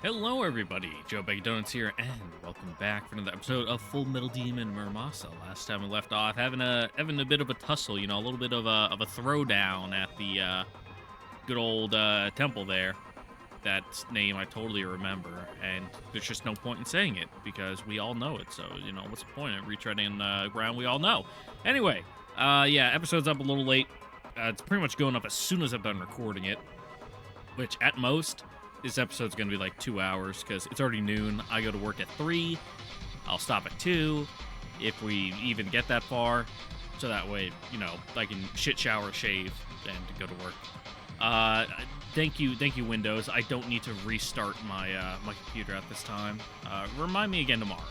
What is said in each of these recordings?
Hello everybody, Joe Bag Donuts here, and welcome back for another episode of Full Metal Demon Muramasa. Last time we left off having a bit of a tussle, a little bit of a throwdown at the good old temple there. That name I totally remember, and there's just no point in saying it because we all know it. So what's the point of retreading ground we all know? Anyway, yeah, episode's up a little late. It's pretty much going up as soon as I'm done recording it, which at most. This episode's going to be like 2 hours because it's already noon. I go to work at 3. I'll stop at 2 if we even get that far. So that way, I can shit, shower, shave, and go to work. Thank you, Windows. I don't need to restart my my computer at this time. Remind me again tomorrow.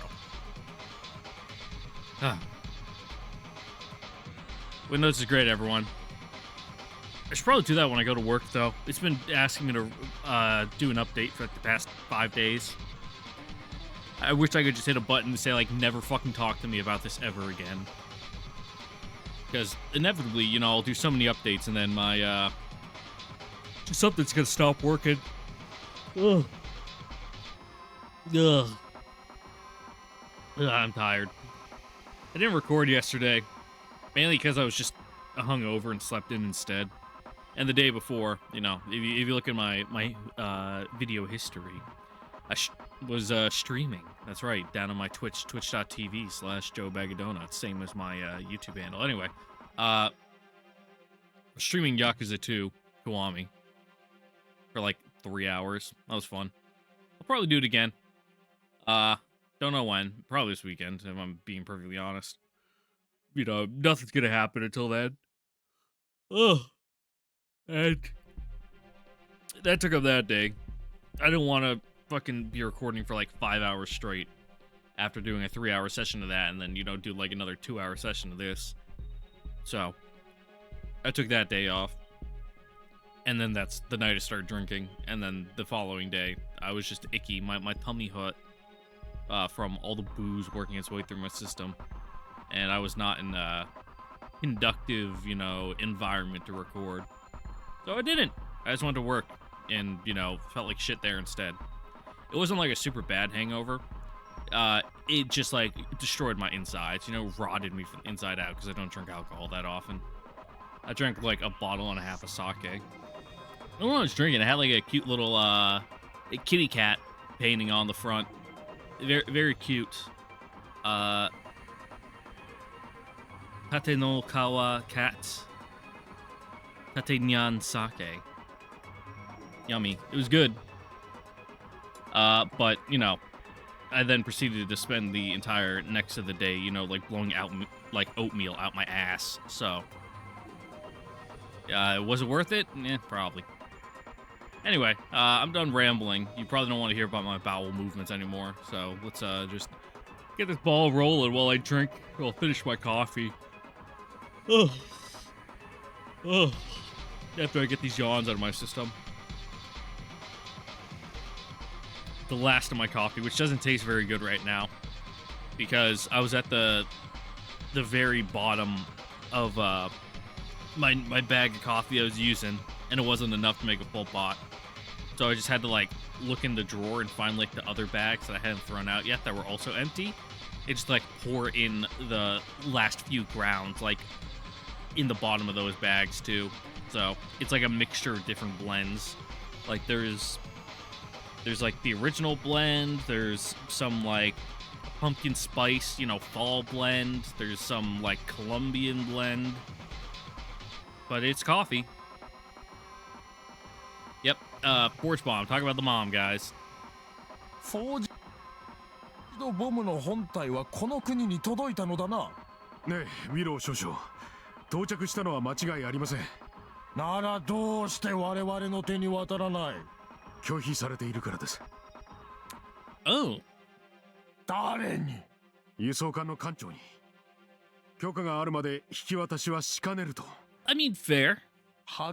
Windows is great, everyone. I should probably do that when I go to work, though. It's been asking me to do an update for like the past 5 days. I wish I could just hit a button and say, like, never fucking talk to me about this ever again. Because inevitably, I'll do so many updates and then my, something's gonna stop working. Ugh. Ugh. Ugh, I'm tired. I didn't record yesterday, mainly because I was just hungover and slept in instead. And the day before, if you look at my video history, I was streaming. That's right, down on my Twitch, twitch.tv/JoeBagOfDonuts, same as my YouTube handle. Anyway, streaming Yakuza 2 Kiwami for like 3 hours. That was fun. I'll probably do it again. Don't know when. Probably this weekend, if I'm being perfectly honest. Nothing's gonna happen until then. Ugh. And that took up that day. I didn't want to fucking be recording for like 5 hours straight after doing a 3-hour session of that and then, do like another 2-hour session of this. So, I took that day off. And then that's the night I started drinking. And then the following day, I was just icky. My tummy hurt from all the booze working its way through my system. And I was not in a conductive, environment to record. So I didn't. I just went to work and, felt like shit there instead. It wasn't like a super bad hangover. It just, like, destroyed my insides, rotted me from the inside out because I don't drink alcohol that often. I drank, like, a bottle and a half of sake. And when I was drinking, it had, like, a cute little, kitty cat painting on the front. Very, very cute. Tate no kawa cat. Tate nyan sake. Yummy. It was good. But, I then proceeded to spend the entire next of the day, like blowing out, like, oatmeal out my ass. So, was it worth it? Probably. Anyway, I'm done rambling. You probably don't want to hear about my bowel movements anymore. So, let's, just get this ball rolling while I drink. I'll finish my coffee. Ugh. Ugh. After I get these yawns out of my system. The last of my coffee, which doesn't taste very good right now, because I was at the very bottom of my bag of coffee I was using, and it wasn't enough to make a full pot. So I just had to like look in the drawer and find like the other bags that I hadn't thrown out yet that were also empty. It just like pour in the last few grounds, like in the bottom of those bags too. So it's like a mixture of different blends. Like there's like the original blend, there's some like pumpkin spice, fall blend, there's some like Colombian blend. But it's coffee. Yep, Porch Bomb, talk about the mom, guys. のボムの本体はこの国に届いたのだな。ねえ、ウィロー少将。到着したのは間違いありません。ならどうして我々の手に渡らない？拒否されているからです。Oh. 誰に？輸送艦の艦長に。許可があるまで引き渡しはしかねると。I mean, fair.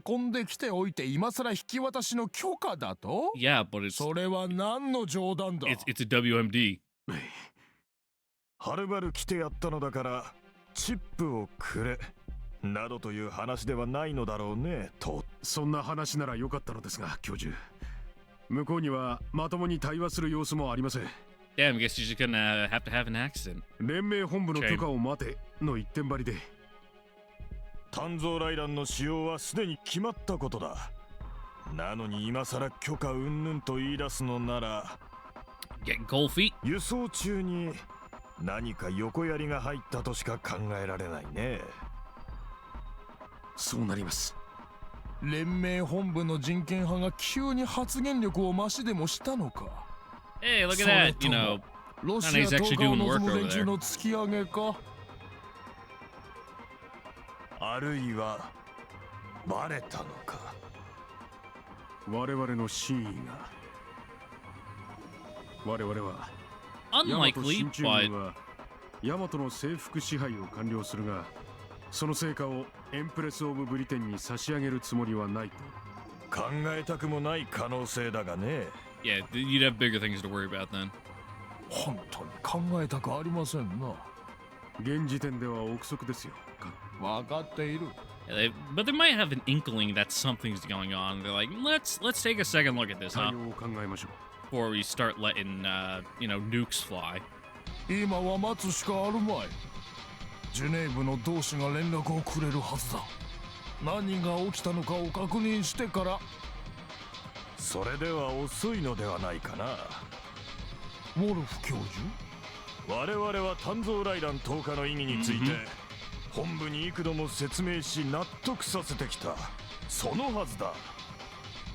運んできておいて今さら引き渡しの許可だと？ Yeah, but it's それは何の冗談だ？ it's a WMD. はるばる来てやったのだからチップをくれなどという話ではないのだろうねと。そんな話なら良かったのですが、教授。向こうにはまともに対話する様子もありません。 Damn, I guess you're just gonna have to have an accident. 連盟本部の許可を待ての一点張りで。炭造雷弾の使用はすでに決まったことだ。なのに今さら許可云々と言い出すのなら、 Getting cold feet. 輸送中に何か横槍が入ったとしか考えられないね。そうなります。連盟本部の人権派が急に発言力を増しでもしたのか。 Hey, look at that. You know, ロシア He's 東 actually 海を doing 望 work む over 連中 there. の突き上げか。あるいはバレたのか。我々の真意が。我々は unlikely, 大和 but 進駐軍は大和の征服支配を完了するが、その成果をエンプレス・オブ・ブリテンに差し上げるつもりはないと。考えたくもない可能性だがね。 yeah, you'd have bigger things to worry about then. 本当に考えたくありませんな。現時点では憶測ですよ。分かっている。Yeah, but they might have an inkling that something's going on. They're like, let's take a second look at this, 対 huh? 応を考えましょう。 Before we start letting, nukes fly. 今は待つしかあるまい。ジュネーブの同志が連絡をくれるはずだ。何が起きたのかを確認してから。それでは遅いのではないかな。ウォルフ教授、我々は炭造雷弾投下の意義について、本部に幾度も説明し納得させてきた。そのはずだ。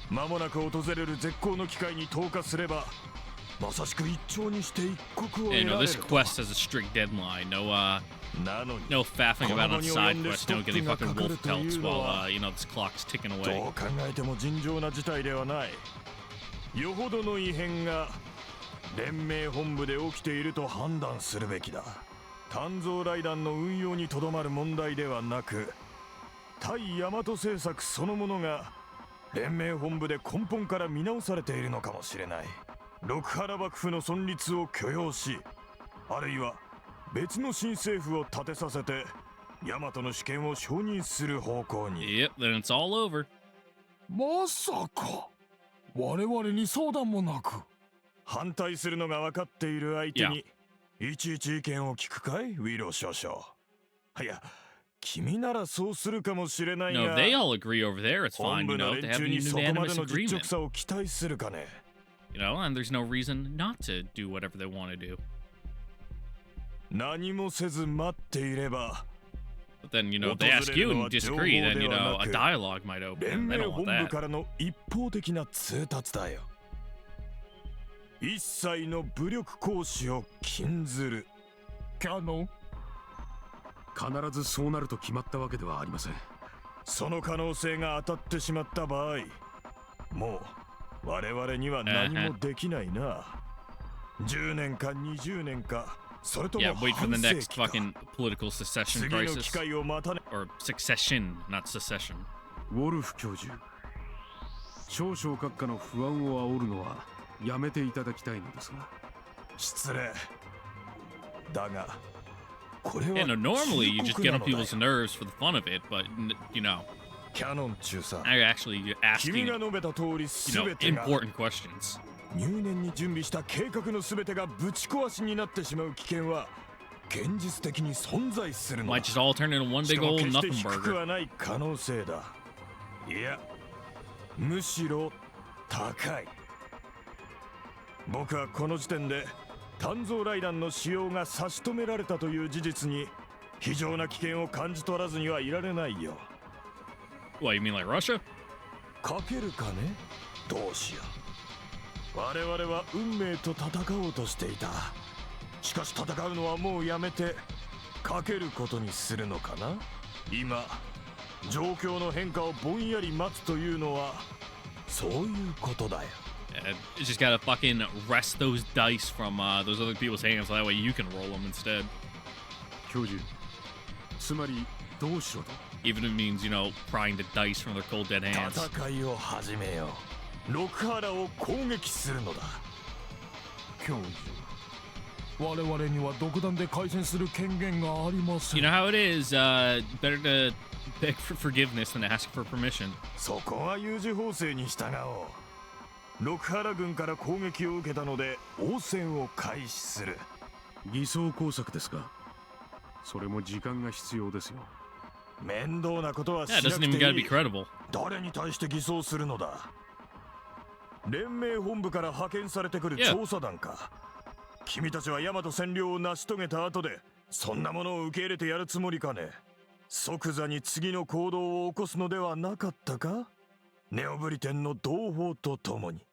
間もなく訪れる絶好の機会に投下すれば、まさしく一朝にして一国を Hey, 得 no, られ this る。 quest has a strict deadline.なのに No faffing about on side quests. Don't get any fucking この期 wolf に及んで pelts ストップがかかるというのは while, this clock's ticking ど away. う考えても尋常な事態ではない。よほどの異変が連盟本部で起きていると判断するべきだ。炭造雷弾の運用にとどまる問題ではなく、対大和政策そのものが連盟本部で根本から見直されているのかもしれない。六原幕府の存立を許容し、あるいは別の新政府を立てさせて大和の主権を承認する方向に。 Yep, then it's all over. まさか我々に相談もなく。反対するのが分かっている相手にいちいち意見を聞くかい、ウィロー少将。いや、君ならそうするかもしれない No, が、 if they all agree over there, it's 本 fine, 部 you の know, 連 to have 中 a にそこま unanimous での実 agreement. 直さを期待するかね。You know, and there's no reason not to do whatever they want to do. 何もせず待っていれば、 But then, you know, if they ask you and disagree, then, you know, a dialogue might open. 連 They 盟 don't 本 want 部 that. からの一方的な通達だよ。一切の武力行使を禁ずる。キャノン、必ずそうなると決まったわけではありません。その可能性が当たってしまった場合、もう我々には何もできないな。10年か20年か、それとも Yeah, wait for 半 the 世 next 紀か。 fucking political secession 次の機 crisis. 会を待たね。 Or succession, not secession. ウォルフ教授、少々閣下の不安を煽るのはやめていただきたいのですが。失礼。だが、これ Yeah, は no, normally you 忠 just 告 get な on のだ people's よ。 nerves for the fun of it, but, you know, キャノン中佐、 I actually 君 asking, が述べた通り you す know, べてが important questions. 入念に準備した計画のすべてがぶち壊しになってしまう危険は現実的に存在するの Might だ。 just all turn into one し big かも old 決して nothing 低く burger. はない可能性だ。いや、むしろ高い。僕はこの時点で炭造雷弾の使用が差し止められたという事実に非常な危険を感じ取らずにはいられないよ。 What, you mean like Russia? かけるかね、どうしよう。我々は運命と戦おうとしていた。しかし戦うのはもうやめてかけることにするのかな。今状況の変化をぼんやり待つというのはそういうことだよ。 You just gotta fucking wrest those dice from those other people's hands so that way you can roll them instead. 教授、つまりどうしろと。 Even if it means, you know, prying the dice from their cold dead hands. 戦いを始めよう。六原を攻撃するのだ。教授、我々には独断で開戦する権限がありません。 You know how it is, better to beg for forgiveness than ask for permission. そこは有事法制に従おう。六原軍から攻撃を受けたので応戦を開始する。偽装工作ですか。それも時間が必要ですよ。面倒なことはし Yeah, な it く doesn't て even い gotta be い。 credible. 誰に対して偽装するのだ。連盟本部から派遣されてくる Yeah. 調査団か。君たちは大和占領を成し遂げた後でそんなものを受け入れてやるつもりかね。即座に次の行動を起こすのではなかったか。ネオブリテンの同胞とともに。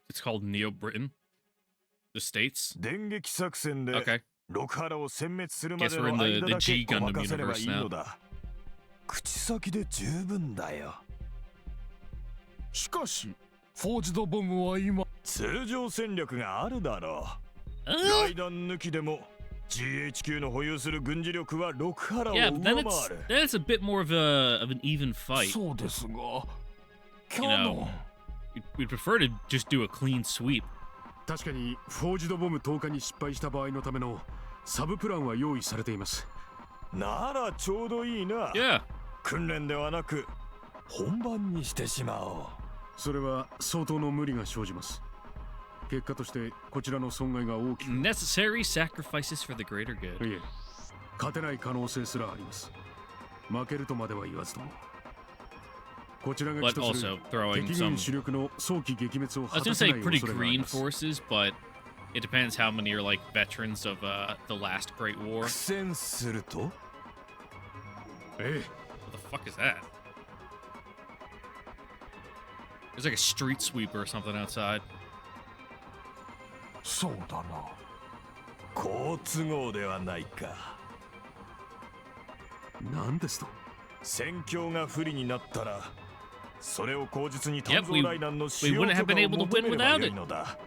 It's called Neo Britain. The States. 電撃作戦で Okay. 六原を殲滅するま Guess で we're in の the 間だけ G ご Gundam まかせればいい universe のだ。口先で十分だよ。しかしフォージドボムは今通常戦略があるだろう。 Uh, ライダン抜きでも GHQ の保有する軍事力は六原を yeah, 上 but 回 then る。 it's a bit more of an even fight. そうですがキャ You ノ know, ン we'd prefer to just do a clean sweep. 確かにフォージドボム投下に失敗した場合のためのサブプランは用意されています。ならちょうどいいな。 Yeah. 訓練ではなく本番にしてしまおう。それは相当の無理が生じます。結果としてこちらの損害が大きく、 Necessary sacrifices for the greater good. いえ、勝てない可能性すらあります。負けるとまでは言わずとも、こちらが But 起とする also throwing 敵 some. 軍主力の早期撃滅を I 果 was た gonna せ say ない pretty 恐れがあり green ます。 forces, but it depends how many are like veterans of the last Great War. 苦戦するとえ What the fuck is that? There's like a street sweeper or something outside. そうだな。好都合ではないか。え、なんですと。戦況が不利になったらそれを口実に Yep, 炭造ライダンの使 we 用 wouldn't 許 have 可 been を able to 求 win めれば without よい it. のだ。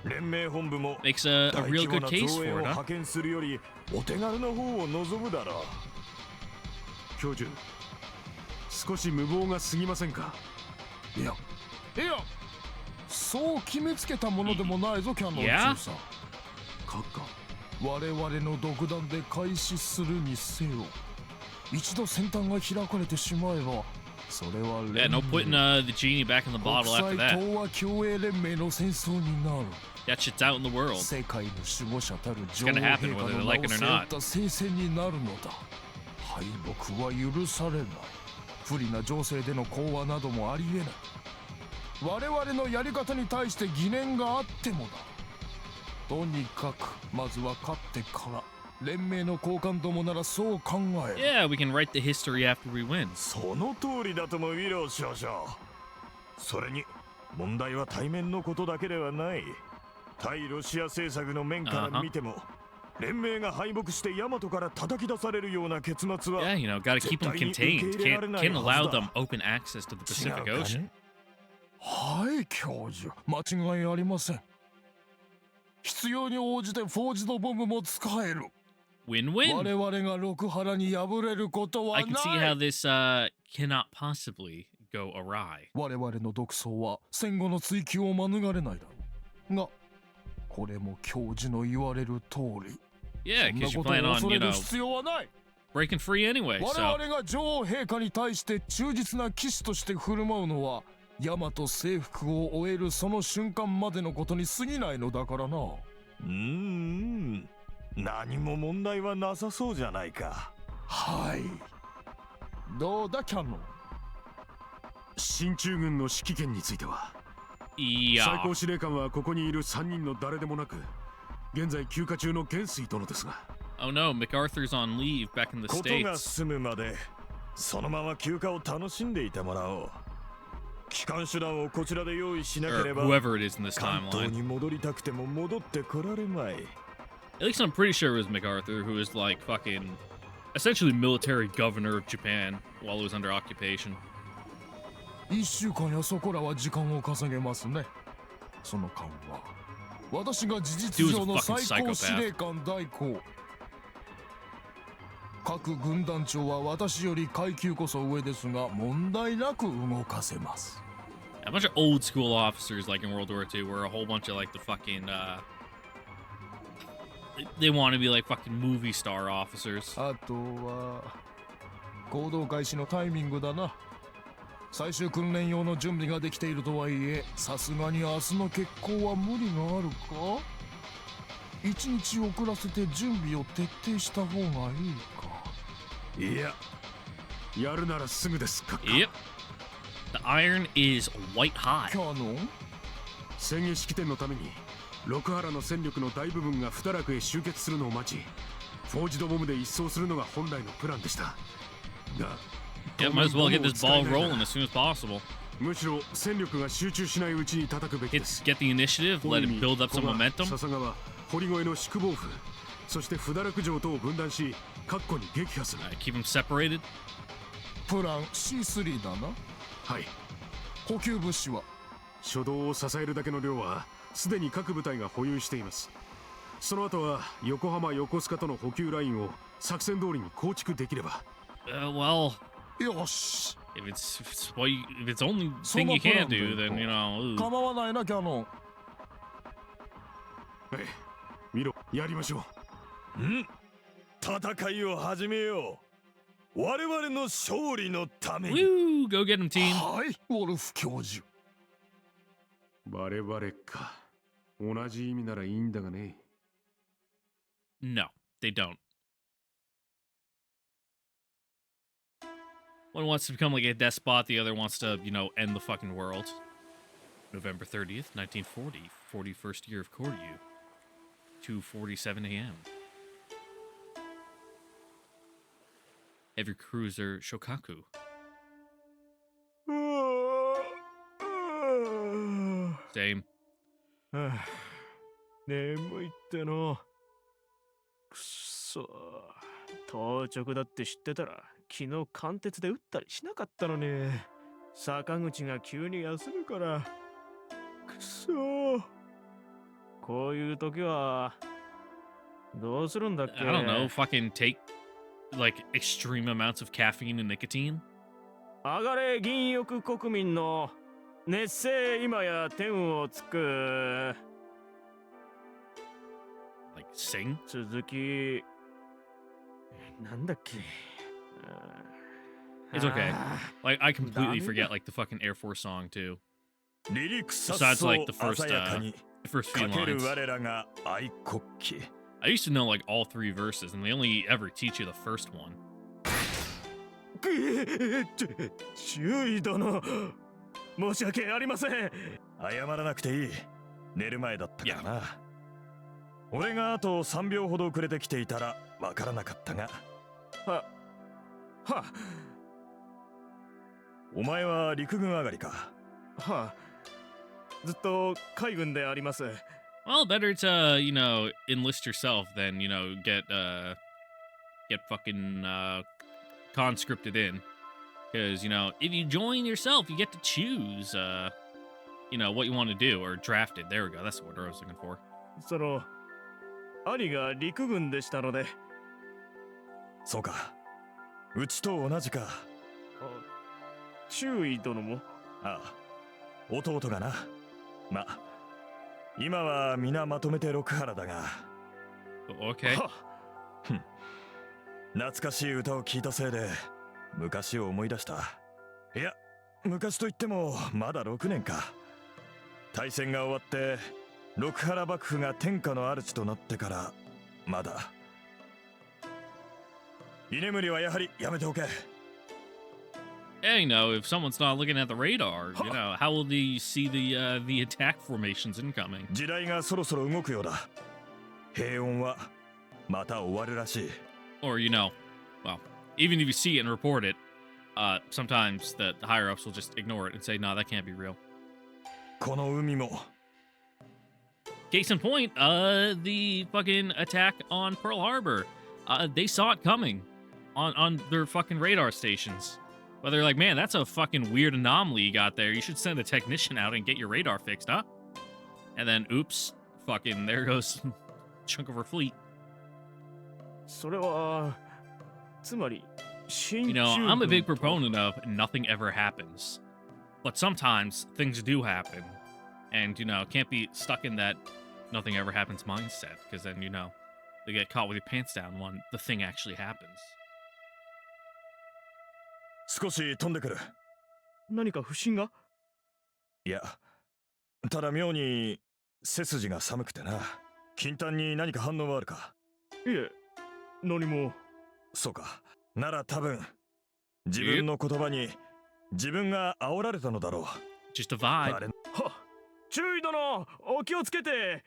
連盟本部も Makes a 大 real 規模 good な case 増援を for it, huh? 派遣するよりお手軽な方を望むだろう。教授、少し無謀が過ぎませんか。いやそう決めつけたものでもないぞキャノン中佐。閣下、我々の独断で開始するにせよ、一度先端が開かれてしまえばそれは Yeah, 連 no 盟 putting the genie back in the 国 bottle 際 after that. 東亜共栄連盟の戦争になる。 That shit's out in the world. 世界の守護者たる女王 gonna 陛 happen 下 whether の they 名 like を it or 背負 not. った聖戦になるのだ。敗北は許されない。不利な情勢での講和などもありえない。我々のやり方に対して疑念があってもだ。とにかくまずは勝ってから連盟の高官どもならそう考える。 Yeah, we can write the history after we win. その通りだともウィロー少々。それに問題は対面のことだけではない。対ロシア政策の面から見ても、連盟が敗北してヤマトから叩き出されるような結末は Yeah, you know, gotta keep them contained. Can't allow them open access to the 違う Pacific か Ocean. ね。はい教授、間違いありません。必要に応じてフォージドボムも使える。 Win-win. 我々が六原に敗れることは I な can see い。 how this cannot possibly go awry. 我々の独走は戦後の追及を免れないだろう。が、これも教授の言われる通り。 Yeah, そんな because こ you とを plan on, 恐 you れる know, 必要はない。 breaking free anyway. 我 So 々が女王陛下に対して忠実な騎士として振る舞うのは、大和征服を終えるその瞬間までのことに過ぎないのだからな。何も問題はなさそうじゃないか。はい。どうだキャノン。進駐軍の指揮権については、最 yeah. 高司令官はここにいる3人の誰でもなく、現在休暇中の元帥殿ですが。 Oh no, MacArthur's on leave back in the ことが States. 済むまでそのまま休暇を楽しんでいてもらおう。機関手段をこちらで用意しなけ Or れば whoever it is in this 関東 timeline. に戻りたくても戻ってこられまい。 At least I'm pretty sure it was MacArthur who was like fucking essentially military governor of Japan while it was under occupation. 1週間やそこらは時間を稼げますね。その間は私が事実上の最高司令官代行。各軍団長は私より階級こそ上ですが問題なく動かせます。 A bunch of old school officers like in World War II were a whole bunch of like the fucking they want to be like fucking movie star officers. あとは行動開始のタイミングだな。最終訓練用の準備ができているとはいえ、さすがに明日の決行は無理があるか。一日遅らせて準備を徹底した方がいいか。いや、やるならすぐですか。 Yep. The iron is white キ hot. ャノン。戦役式典のために六原の戦力の大部分が二楽へ集結するのを待ち、フォージドボムで一掃するのが本来のプランでした。が Yeah, might as well get this ball rolling as soon as possible. むしろ戦力が集中しないうちに叩くべきで Get す。 get the initiative, let it build up some 古賀 momentum. 笹川、堀越の宿防府、そして不堕落城等を分断し、確固に撃破する。 Keep them separated. プラン C3 だな。はい。補給物資は初動を支えるだけの量はすでに各部隊が保有しています。その後は横浜横須賀との補給ラインを作戦通りに構築できれば。Well, よし。 if it's the only thing you can do, then you know. 構わないな、キャノン。はい、見ろ、やりましょう。戦いを始めよう。我々の勝利のために。 Woo! Go get him, team. はい、ウォルフ教授。バレバレか。同じ意味ならいいんだがね。No, they don't. One wants to become like a despot, the other wants to, you know, end the fucking world. November 30th, 1940, 41st year of Koryu. 2:47 a.m. Heavy cruiser Shokaku. Same. 眠いっての。くっそ。当直だって知ってたら昨日貫徹で撃ったりしなかったのに。坂口が急に休むから。くっそ。こういう時はどうするんだっけ。 I don't know, fucking take like extreme amounts of caffeine and nicotine. 上がれ銀翼国民の熱性今や天をつく。 Like sing? 続きなんだっけ。 It's okay. あ Like I completely Damn. forget like the fucking Air Force song too. 離陸さ Besides like the first 鮮やかに the first few かける lines. 我らが愛国旗。 I used to know like all three verses, and they only ever teach you the first one. 注意殿。申し訳ありません。謝らなくていい。寝る前だったからな。俺があと3秒ほど遅れてきていたらわからなかったが。はお前は陸軍上がりか。ずっと海軍であります。 Well, better to you know enlist yourself than you know get fucking conscripted in, because you know if you join yourself, you get to choose you know what you want to do or drafted. There we go. That's the word I was looking for. その兄が陸軍でしたので。そうか。うちと同じか。注意殿も。ああ、弟がな。ま、今は皆まとめて六原だが。Okay. 懐かしい歌を聴いたせいで昔を思い出した。いや、昔といってもまだ6年か。大戦が終わって六原幕府が天下の主となってからまだ。居眠りはやはりやめておけ。Yeah, you know, if someone's not looking at the radar, you know, how will they see the attack formations incoming? 時代がそろそろ動くようだ。平穏はまた終わるらしい。 Or you know, well, even if you see it and report it, sometimes the higher ups will just ignore it and say, "No, that can't be real." この海も。 Case in point, the fucking attack on Pearl Harbor. They saw it coming on their fucking radar stations. But they're like, man, that's a fucking weird anomaly you got there. You should send a technician out and get your radar fixed, huh? And then, oops, fucking, there goes a chunk of our fleet. それはつまり You know, I'm a big proponent of nothing ever happens. But sometimes things do happen. And, you know, can't be stuck in that nothing ever happens mindset. Because then, you know, they get caught with your pants down when the thing actually happens. 少し飛んでくる。何か不審が？いや、ただ妙に背筋が寒くてな。金丹に何か反応はあるか？いえ、何も。そうか。なら多分自分の言葉に自分が煽られたのだろう。 Just a vibe. あれ、はっ、注意殿、お気をつけて。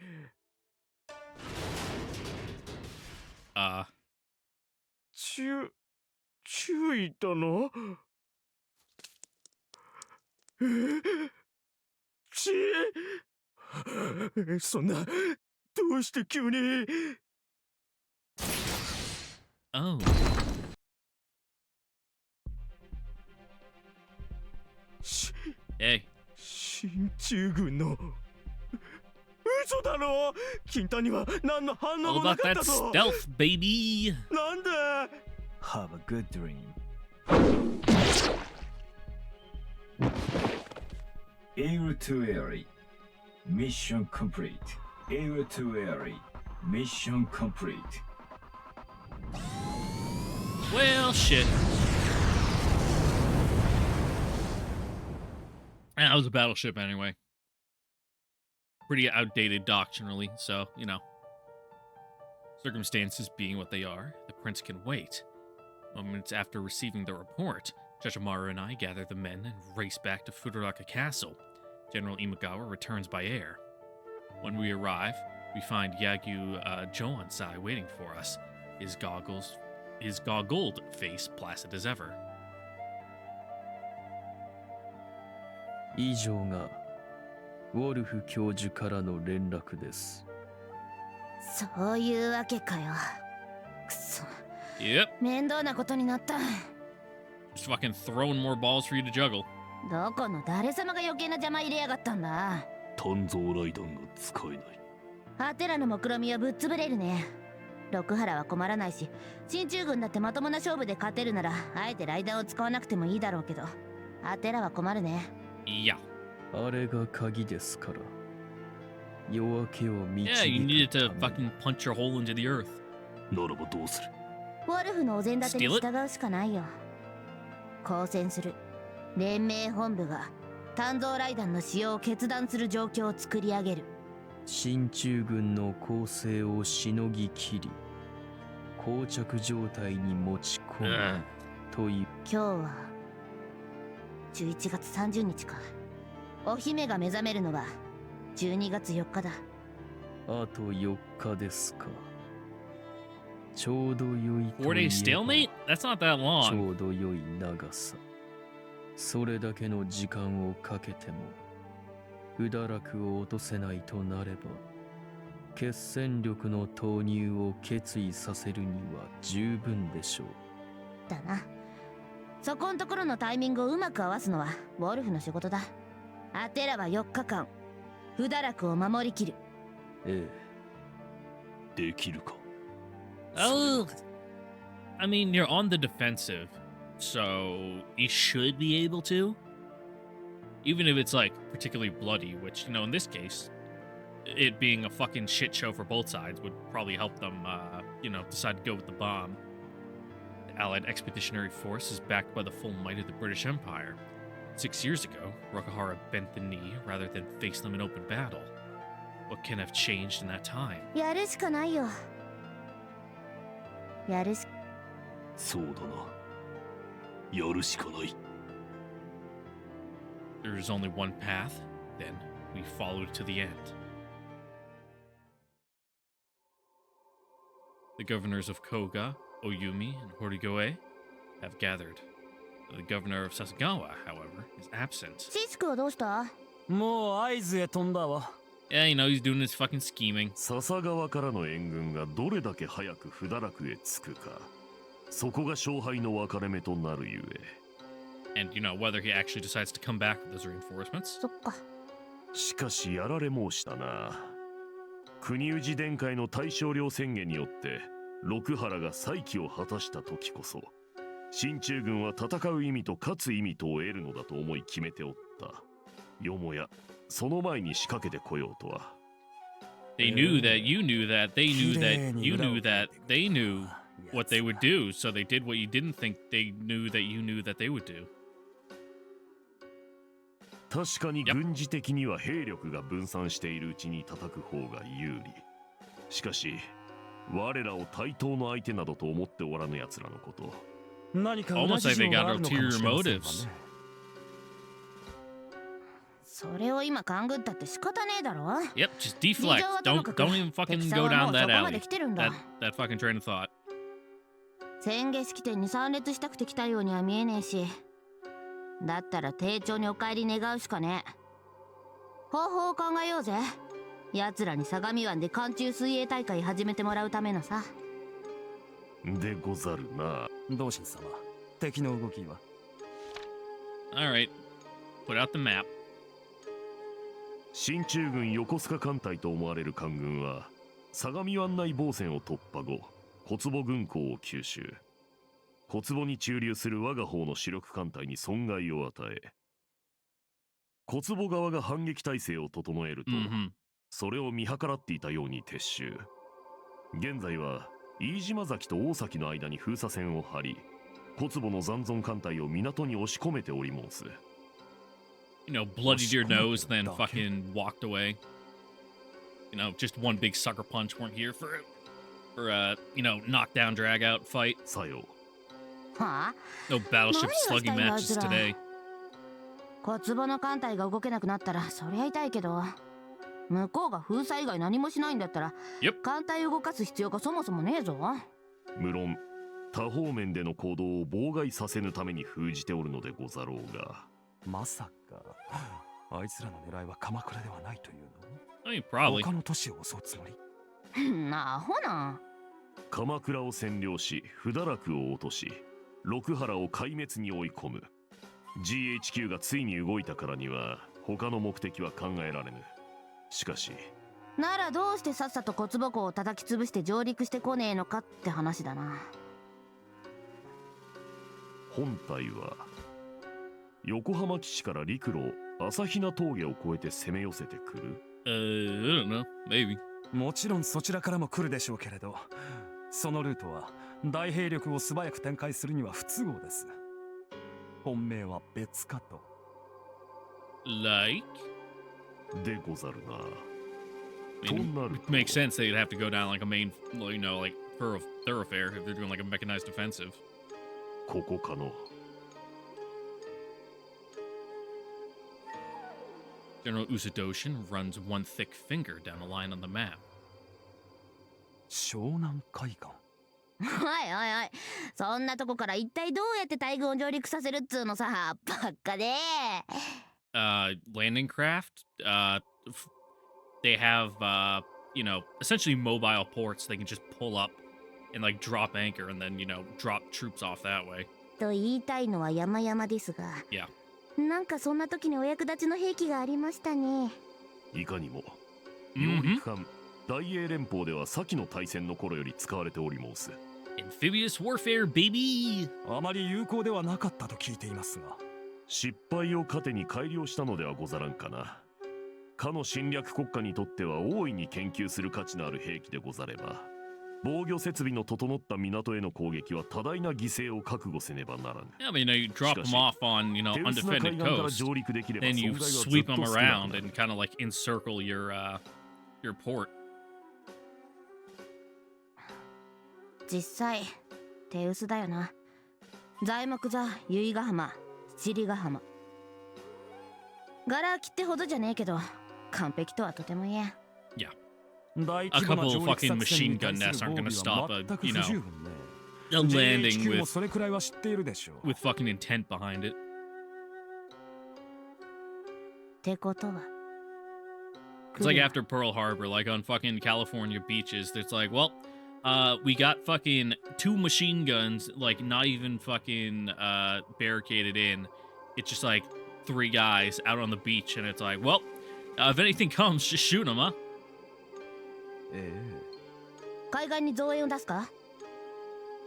注意殿。ちそんな、どうして急に。Oh. Hey. 進駐軍の。嘘だろ。金丹には何の反応 All もな about かっ that たぞ。 stealth, baby. なんで。 Have a good dream. Area to area. Mission complete. Area to area. Mission complete. Well, shit. That was a battleship anyway. Pretty outdated doctrinally, so, you know. Circumstances being what they are, the prince can wait. Moments after receiving the report, Judge Amaru and I gather the men and race back to Futuraka Castle. General Imagawa returns by air. When we arrive, we find Yagyu Joansai waiting for us, his goggled face placid as ever. 以上がウォルフ教授からの連絡です。そういうわけかよ。くそ。Yep. 面倒なことになった。Just fucking throwing more balls for you to juggle. どこの誰様が余計な邪魔入れやがったんだ。炭造雷弾が使えない。アテラの目論見はぶっ潰れるね。六原は困らないし、進駐軍だってまともな勝負で勝てるなら、あえてライダーを使わなくてもいいだろうけど、アテラは困るね。Yeah. あれが鍵ですから。夜明けを導く Yeah, you needed to ために fucking punch your hole into the earth. ならばどうする？ウォルフのお膳立てに従うしかないよ。交戦する。連盟本部が炭造雷弾の使用を決断する状況を作り上げる。進駐軍の攻勢をしのぎきり、膠着状態に持ち込むという。今日は11月30日か。お姫が目覚めるのは12月4日だ。あと4日ですか。ちょうど良いと4 day 言えば stalemate? That's not that ち long. ょうど良い長さ。それだけの時間をかけても不堕落を落とせないとなれば、決戦力の投入を決意させるには十分でしょう。だな。そこんところのタイミングをうまく合わすのはウォルフの仕事だ。アテラは4日間不堕落を守りきる。ええ。できるか。Oh, I mean, you're on the defensive, so you should be able to. Even if it's like particularly bloody, which, you know, in this case, it being a fucking shit show for both sides would probably help them, you know, decide to go with the bomb. The Allied Expeditionary Force is backed by the full might of the British Empire. 6 years ago, Rokuhara bent the knee rather than face them in open battle. What can have changed in that time? やるしかないよ。やるし。そうだな。やるしかない。There is only one path, then we followed to the end. The governors of Koga, Oyumi, and Horigoe have gathered. The governor of Sasagawa, however, is absent. シスクはどうした？もう合図へ飛んだわ。Yeah, you know, he's doing his fucking scheming. 笹川からの援軍がどれだけ早く不堕落へ着くか、そこが勝敗の分かれ目となるゆえ。And, you know, whether he actually decides to come back with those reinforcements. そっか。しかしやられ申したな。国氏殿下への大将領宣言によって六原が再起を果たした時こそ、進駐軍は戦う意味と勝つ意味とを得るのだと思い決めておった。よもやその前に仕掛けてこようとは。They knew that you knew that they knew that you knew that they knew what they would do, so they did what you didn't think they knew that you knew that they would do. 確かに軍事的には兵力が分散しているうちに叩く方が有利。しかし我らを対等の相手などと思っておらぬ奴らのこと。何か裏 Almost 事 like they 情 got があるのかも ulterior しれませんわ motives. ね。それを今勘ぐったって仕方ねえだろ。 Yep, just deflect. Don't even fucking go down that そこま alley. で来てるんだ。 That fucking train of thought. 宣言式典に参列したくて来たようには見えねえし、だったら丁重にお帰り願うしかねえ。方法を考えようぜ。奴らに相模湾で寒中水泳大会始めてもらうためのさ。でござるな。同心様、敵の動きは？ Alright. Put out the map. 進駐軍横須賀艦隊と思われる艦軍は相模湾内防線を突破後、小坪軍港を吸収。小坪に駐留する我が方の主力艦隊に損害を与え、小坪側が反撃態勢を整えると、Mm-hmm. それを見計らっていたように撤収。現在は飯島崎と大崎の間に封鎖線を張り、小坪の残存艦隊を港に押し込めており申す。You know, bloodied your nose, then fucking walked away. You know, just one big sucker punch. Weren't here for you know, knockdown, drag out fight. さよ。はあ、 No battleship 何 slugging がした matches いんだあいつら。 today. 小坪の艦隊が動けなくなったらそりゃ痛いけど、向こうが封鎖以外何もしないんだったら、Yep. 艦隊を動かす必要がそもそもねえぞ。無論多方面での行動を妨害させぬために封じておるのでござろうが。まさかあいつらの狙いは鎌倉ではないという I mean, の？ probably. 他の都市を襲うつもり？アホな。鎌倉を占領し不堕落を落とし、六原を壊滅に追い込む。 GHQ がついに動いたからには他の目的は考えられぬ。しかしならどうしてさっさと小坪港を叩き潰して上陸してこねえのかって話だな。本体は横浜基地から陸路朝比奈峠を越えて攻め寄せてくる。 I don't know. Maybe. もちろんそちらからも来るでしょうけれど、そのルートは大兵力を素早く展開するには不都合です。本命は別かと。 Like? でござるな。 I と mean, なる it makes sense they'd have to go down like a main, you know, like thoroughfare if they're doing like a mechanized offensive. ここかの。 General Usadoshin runs one thick finger down a line on the map. 湘南海岸？おいおいおい、そんなとこから一体どうやって大軍を上陸させるっつうのさ、ばっかで。Landing craft. They have, you know, essentially mobile ports. They can just pull up and like drop anchor and then, you know, drop troops off that way. と言いたいのは山々ですが、 Yeah. なんかそんな時にお役立ちの兵器がありましたね。いかにも。 Mhm. 揚陸艦大英連邦では先の大戦の頃より使われており申す。 Amphibious warfare, baby! あまり有効ではなかったと聞いていますが。失敗を糧に改良したのではござらんかな。かの侵略国家にとっては大いに研究する価値のある兵器でござれば、防御設備の整った港への攻撃は多大な犠牲を覚悟せねばならぬ。 Yeah, but you know, you drop them off on, you know, 手薄な海 undefended 岸から coast. 上陸できれば Then 損 you 害はずっ sweep と them 少なく around なる and kind of like encircle your port. 実際手薄だよな。材木座、由比ヶ浜、七里ヶ浜。ガラ空きってほどじゃねえけど、完璧とはとても言えん。大 A 規模な couple 上 of 陸 fucking 作戦 machine に対 gun する nests aren't 防 gonna 備 stop は a, 全く you 不 know, 十分ね。 a landing GHQ も with それくらいは知っているでしょう。 with fucking intent behind it. ってことは It's like after Pearl Harbor, like on fucking California beaches, it's like, well, we got fucking 2 machine guns, like not even fucking barricaded in. It's just like 3 guys out on the beach, and it's like, well, if anything comes, just shoot them, huh? え海岸に増援を出すか？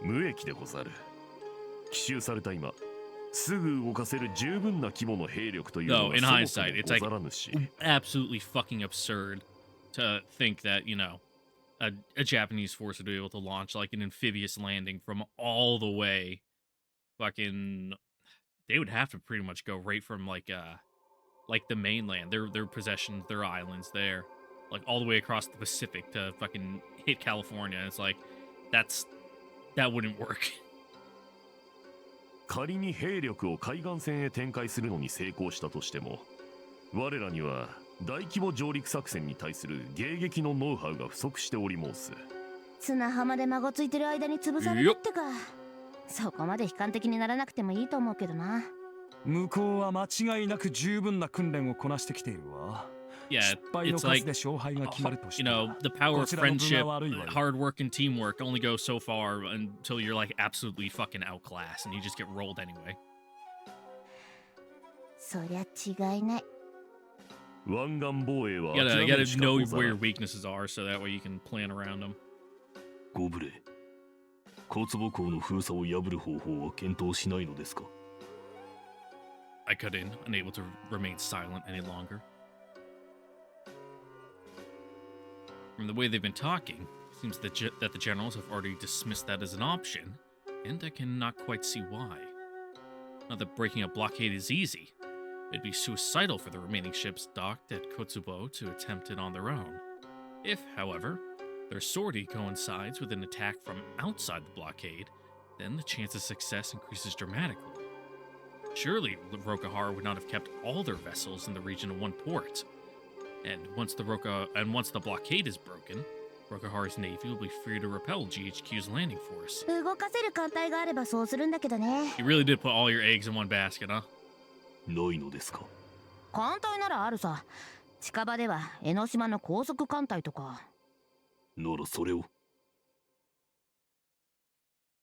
無益でござる。奇襲された今、すぐ動かせる十分な規模の兵力というの No, は in そもそも hindsight, it's ご like ざらぬし。 absolutely fucking absurd to think that, you know, a Japanese force would be able to launch like an amphibious landing from all the way fucking they would have to pretty much go right from like like the mainland, their possessions, their islands there, like all the way across the Pacific to fucking hit California. It's like that wouldn't work. 仮に兵力を海岸線へ展開するのに成功したとしても、我らには大規模上陸作戦に対する迎撃のノウハウが不足しており申す。砂浜で孫ついてる間に潰されるってか。そこまで悲観的にならなくてもいいと思うけどな。向こうは間違いなく十分な訓練をこなしてきているわ。 Yeah, 失敗の it's 数 like で勝敗が決まるとし you た know ら the power of こちらの分 friendship, が悪いわよ。 hard work, and teamwork only go so far until you're like absolutely fucking outclassed and you just get rolled anyway. そりゃ違いない。湾岸防衛は You 諦め gotta るしか know ござ where ら your ん。 weaknesses are so that way you can plan around them. ご無礼。小坪港の封鎖を破る方法は検討しないのですか？ I cut in, unable to remain silent any longer. From the way they've been talking, it seems that the generals have already dismissed that as an option, and I cannot quite see why. Not that breaking a blockade is easy. It'd be suicidal for the remaining ships docked at Kotsubo to attempt it on their own. If, however, their sortie coincides with an attack from outside the blockade, then the chance of success increases dramatically. Surely Rokahara would not have kept all their vessels in the region of one port. And once the blockade is broken, Rokahara's navy will be free to repel GHQ's landing force. 動かせる艦隊があればそうするんだけどね。 You really did put all your eggs in one basket, huh? ないのですか？艦隊ならあるさ。近場では江ノ島の高速艦隊とか。ならそれを。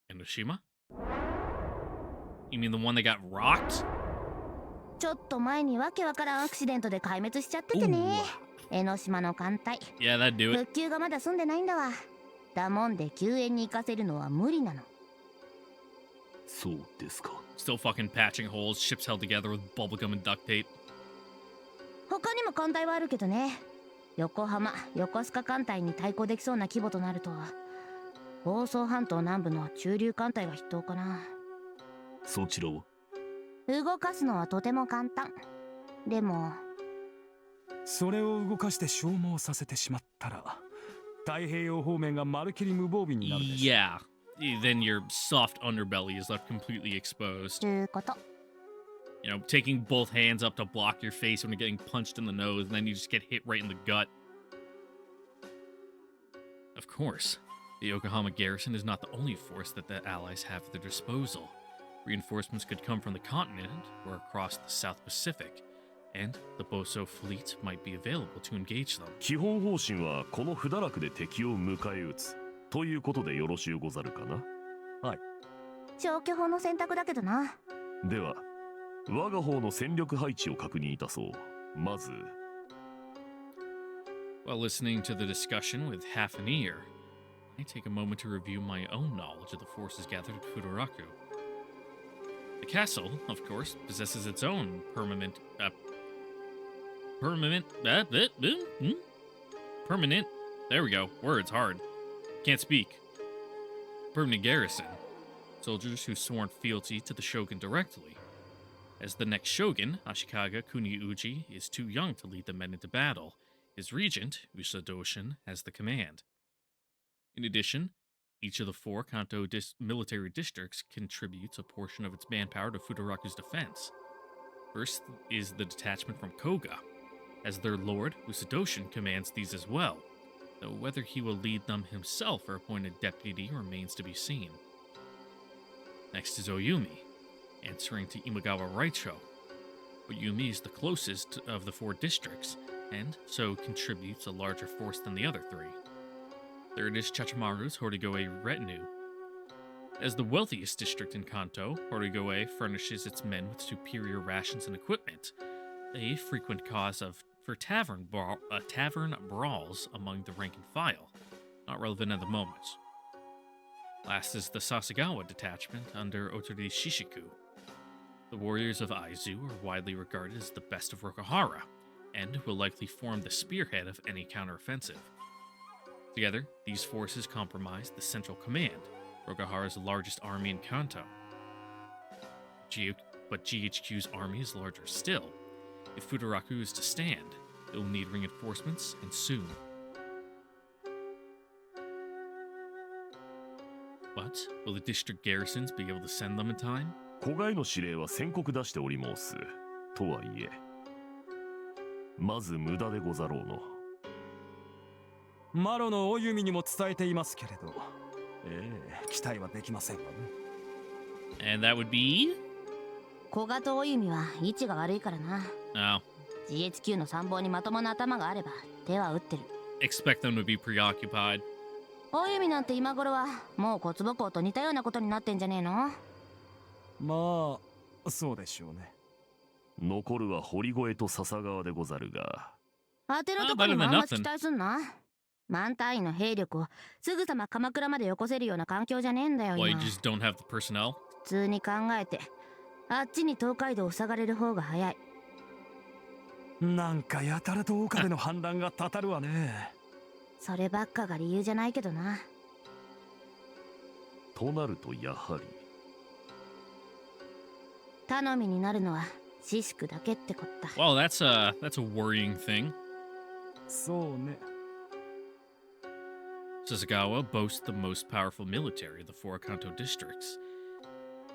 Enoshima? You mean the one that got rocked? ちょっと前にわけわからんアクシデントで壊滅しちゃっててね。江ノ島の艦隊。 Yeah, that'd do it. 復旧がまだ済んでないんだわ。だもんで救援に行かせるのは無理なの。そうですか。 Still fucking patching holes, ships held together with bubblegum and duct tape. 他にも艦隊はあるけどね。横浜、横須賀艦隊に対抗できそうな規模となると、房総半島南部の中流艦隊が筆頭かな。そちらは？動かすのはとても簡単。でもそれを動かして消耗させてしまったら太平洋方面がまるきり無防備になるでしょ。 Yeah, then your soft underbelly is left completely exposed. ちゅうこと。 You know, taking both hands up to block your face when you're getting punched in the nose, and then you just get hit right in the gut. Of course, the Yokohama garrison is not the only force that the Allies have at their disposal. Reinforcements could come from the continent or across the South Pacific, and the Boso fleet might be available to engage them. 基本方針はこの不堕落で敵を迎え撃つということでよろしゅうござるかな？消去法の選択だけどな。では我が方の戦力配置を確認いたそう。まず While listening to the discussion with half an ear, I take a moment to review my own knowledge of the forces gathered at Futaraku. The castle, of course, possesses its own permanent, there we go, words hard. Can't speak. Permanent garrison. Soldiers who've sworn fealty to the shogun directly. As the next shogun, Ashikaga Kuniuji, is too young to lead the men into battle, his regent, Usadoshin, has the command. In addition, each of the 4 Kanto military districts contributes a portion of its manpower to Futaraku's defense. First is the detachment from Koga, as their lord, Usadoshin, commands these as well, though whether he will lead them himself or appoint a deputy remains to be seen. Next is Oyumi, answering to Imagawa Raicho. Oyumi is the closest of the 4 districts, and so contributes a larger force than the other 3. Third is Chachimaru's Horigoe retinue. As the wealthiest district in Kanto, Horigoe furnishes its men with superior rations and equipment, a frequent cause for tavern brawls among the rank and file, not relevant at the moment. Last is the Sasagawa detachment under Otori Shishiku. The warriors of Aizu are widely regarded as the best of Rokahara, and will likely form the spearhead of any counteroffensive. Together, these forces comprise the Central Command, Rokahara's largest army in Kanto. But GHQ's army is larger still. If Futaraku is to stand, it will need reinforcements, and soon. But will the district garrisons be able to send them in time? 子飼いの指令は宣告出しており申す。とはいえ、まず無駄でござろうの。マロのお弓にも伝えていますけれど、期待はできませんわね。And that would be? 小賀とお弓は位置が悪いからな。Oh. GHQ の参謀にまともな頭があれば手は打ってる。Expect them to be preoccupied. お弓なんて今頃はもう骨母校と似たようなことになってんじゃねえの？まあ、そうでしょうね。残るは堀越と笹川でござるが。当てのとこにもあんま期待すんな。万単位の兵力をすぐさま鎌倉までよこせるような環境じゃねえんだよ。 Well, 今 you just don't have the personnel? 普通に考えてあっちに東海道を塞がれる方が早い。なんかやたらと岡部の反乱がたたるわね。そればっかが理由じゃないけどな。となるとやはり頼みになるのはシシクだけってこった。 Well, that's a worrying thing. そうね。Sasagawa boasts the most powerful military of the four Kanto districts.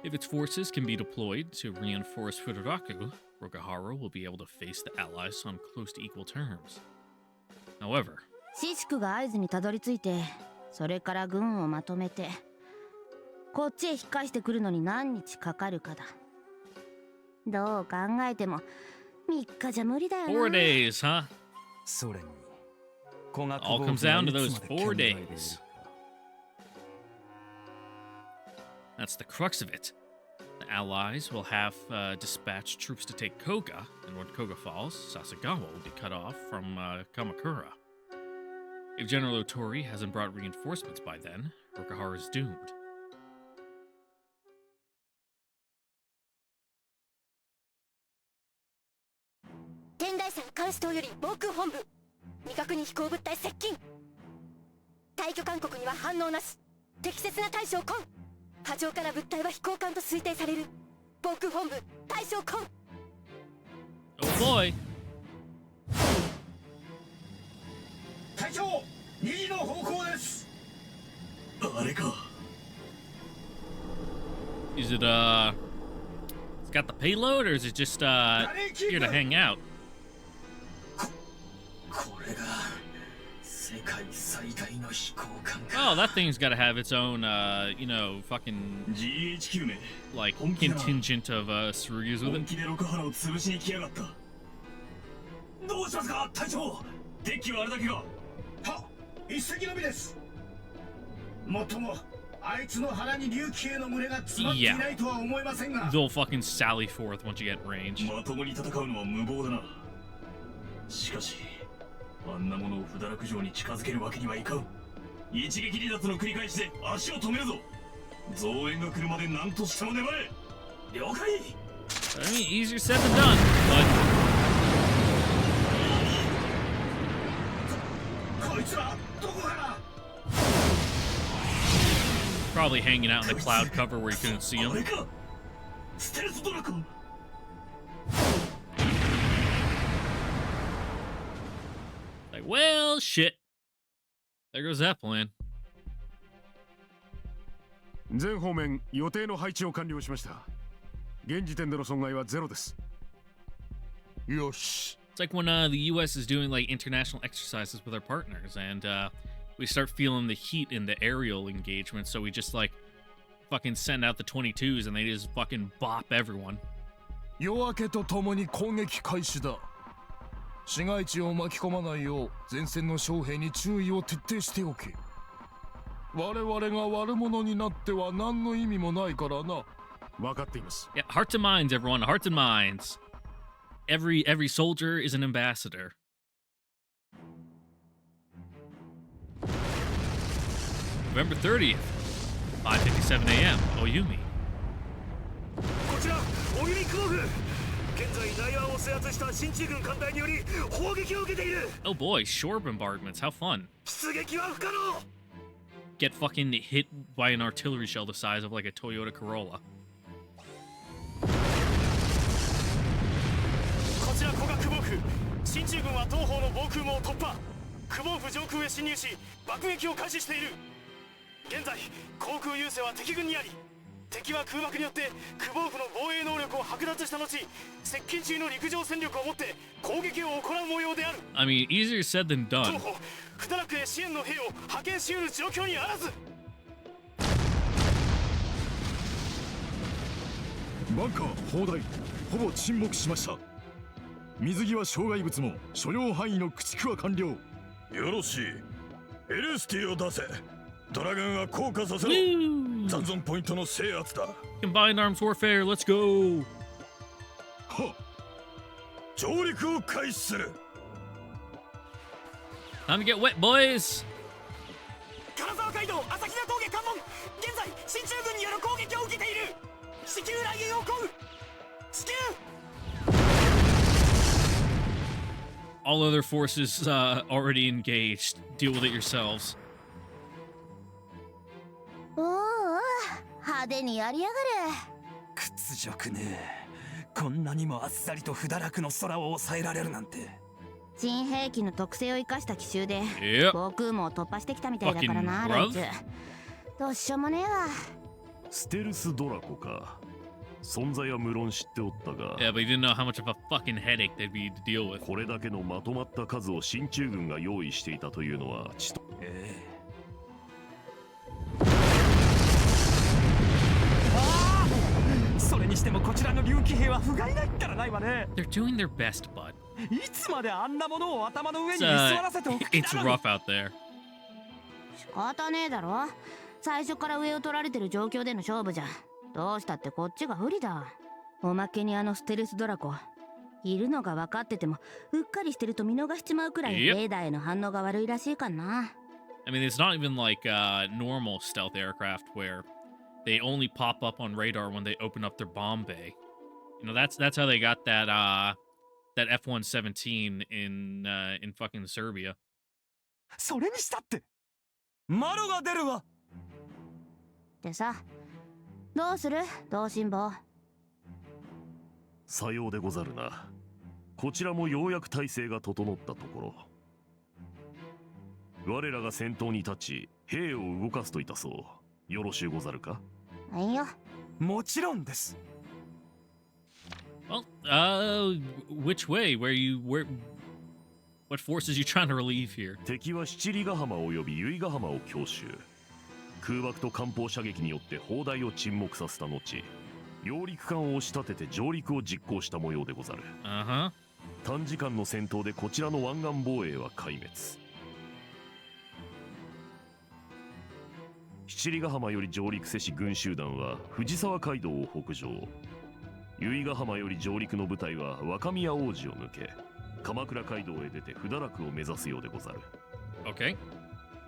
If its forces can be deployed to reinforce Futaraku, Rokahara will be able to face the allies on close to equal terms. However, シシクが合図にたどり着いて、それから軍をまとめてこっちへ引っ返してくるのに何日かかるかだ。どう考えても3日じゃ無理だよな。 4 days, huh? それに小学 All 校 comes down to がい those つまで 4 健在でいる days. か。 That's the crux of it. The allies will have dispatched troops to take Koga, and when Koga falls, Sasagawa will be cut off from Kamakura. If General Otori hasn't brought reinforcements by then, Rokahara is doomed. 天台山監視塔より防空本部、未確認飛行物体接近。退去勧告には反応なし。適切な対処をコン。波状から物体は飛行艦と推定される。防空本部対処コン。 Oh boy! 隊長、右の方向です。あれか。 Is it, it's got the payload, or is it just, here to hang out? これが世界最大の飛行艦 Oh, that thing's gotta have its own, fucking, GHQ 名 like, contingent of, Surugis with 本 it. 気で六原を潰しに来やがった。どうしますか隊長。デッキはあれだけが。は、一隻のみです。もっともあいつの腹に竜騎兵の群れが詰まっていないとは思えませんが。 They'll fucking sally forth once you get in range. まともに戦うのは無謀だな。しかしあんなものを不堕落城に近づけるわけにはいかん。一撃離脱の繰り返しで足を止めるぞ。増援が来るまで何としても粘れ。了解。 I mean, easier said than done, but こいつらどこから？ probably hanging out in the cloud cover where you couldn't see あれ him. か。ステルスドラゴン。 Like, well, shit. There goes that plan. 全方面予定の配置を完了しました。現時点での損害はゼロです。よし。 It's like when the U.S. is doing like international exercises with our partners, and we start feeling the heat in the aerial engagement, so we just like fucking send out the 22s and they just fucking bop everyone. 夜明けとともに攻撃開始だ。市街地を巻き込まないよう前線の将兵に注意を徹底しておけ。我々が悪者になっては何の意味もないからな。分かっています。 Yeah, hearts and minds, everyone. Hearts and minds. Every soldier is an ambassador. November 30th, 5:57 a.m. Oyumi. こちらおゆみ空軍。現在内湾を制圧した進駐軍艦隊により砲撃を受けている。 Oh boy, shore bombardments. How fun. 出撃は不可能。 Get fucking hit by an artillery shell the size of like a Toyota Corolla. こちら古賀久保府、進駐軍は東方の防空網を突破。久保府上空へ侵入し爆撃を開始している。現在航空優勢は敵軍にあり、敵は空爆によって久保府の防衛能力を剥奪した後、接近中の陸上戦力をもって攻撃を行う模様である。 I mean, easier said than 東 done. 方不堕落へ支援の兵を派遣し得る状況にあらず。バンカー砲台ほぼ沈黙しました。水際障害物も所要範囲の駆逐は完了。よろしい。エルスティを出せ。ドラガンは降下させろ。 Woo! 残存ポイントの制圧だ。 Combined arms warfare, let's go! はっ、上陸を開始する。 Time to get wet, boys! 金沢街道朝比奈峠関門、現在進駐軍による攻撃を受けている。至急来援を請う。至急。 All other forces already engaged. Deal with it yourselves. おお、派手にやりやがる。屈辱ねえ。こんなにもあっさりと不堕落の空を抑えられるなんて。新兵器の特性を生かした奇襲で Yep. 防空網を突破してきたみたいだからな、 Fucking あいつ。どうしようもねえわ。ステルスドラコか。存在は無論知っておったが、 Yeah, but you didn't know how much of a fucking headache they'd be to deal with. これだけのまとまった数を進駐軍が用意していたというのはちと。それにしてもこちらの竜騎兵は不甲斐ないったらないわね。 They're doing their best, bud. いつまであんなものを頭の上 It's, に居座らせておく気 it's なの。 rough out there. 仕方ねえだろ。最初から上を取られてる状況での勝負じゃどうしたってこっちが不利だ。おまけにあのステルスドラコいるのが分かっててもうっかりしてると見逃しちまうくらい Yep. レーダーへの反応が悪いらしいかな。 I mean, it's not even like normal stealth aircraft where they only pop up on radar when they open up their bomb bay. You know, that's how they got that F-117 in fucking Serbia. それにしたってマロが出るわ。でさ、どうする同心坊。さようでござるな。こちらもようやく体制が整ったところ。我らが先頭に立ち兵を動かすといたそう。よろしゅうござるか。いいよ。もちろんです。 Well, which way? What forces you trying to relieve here? 敵は七里ヶ浜及び由比ヶ浜を強襲。空爆と艦砲射撃によって砲台を沈黙させた後、揚陸艦を押し立てて上陸を実行した模様でござる。 Uh-huh. 短時間の戦闘でこちらの湾岸防衛は壊滅。七里ヶ浜より上陸せし軍集団は藤沢街道を北上。由比ヶ浜より上陸の部隊は若宮王子を抜け、鎌倉街道へ出て不堕落を目指すようでござる。 Okay.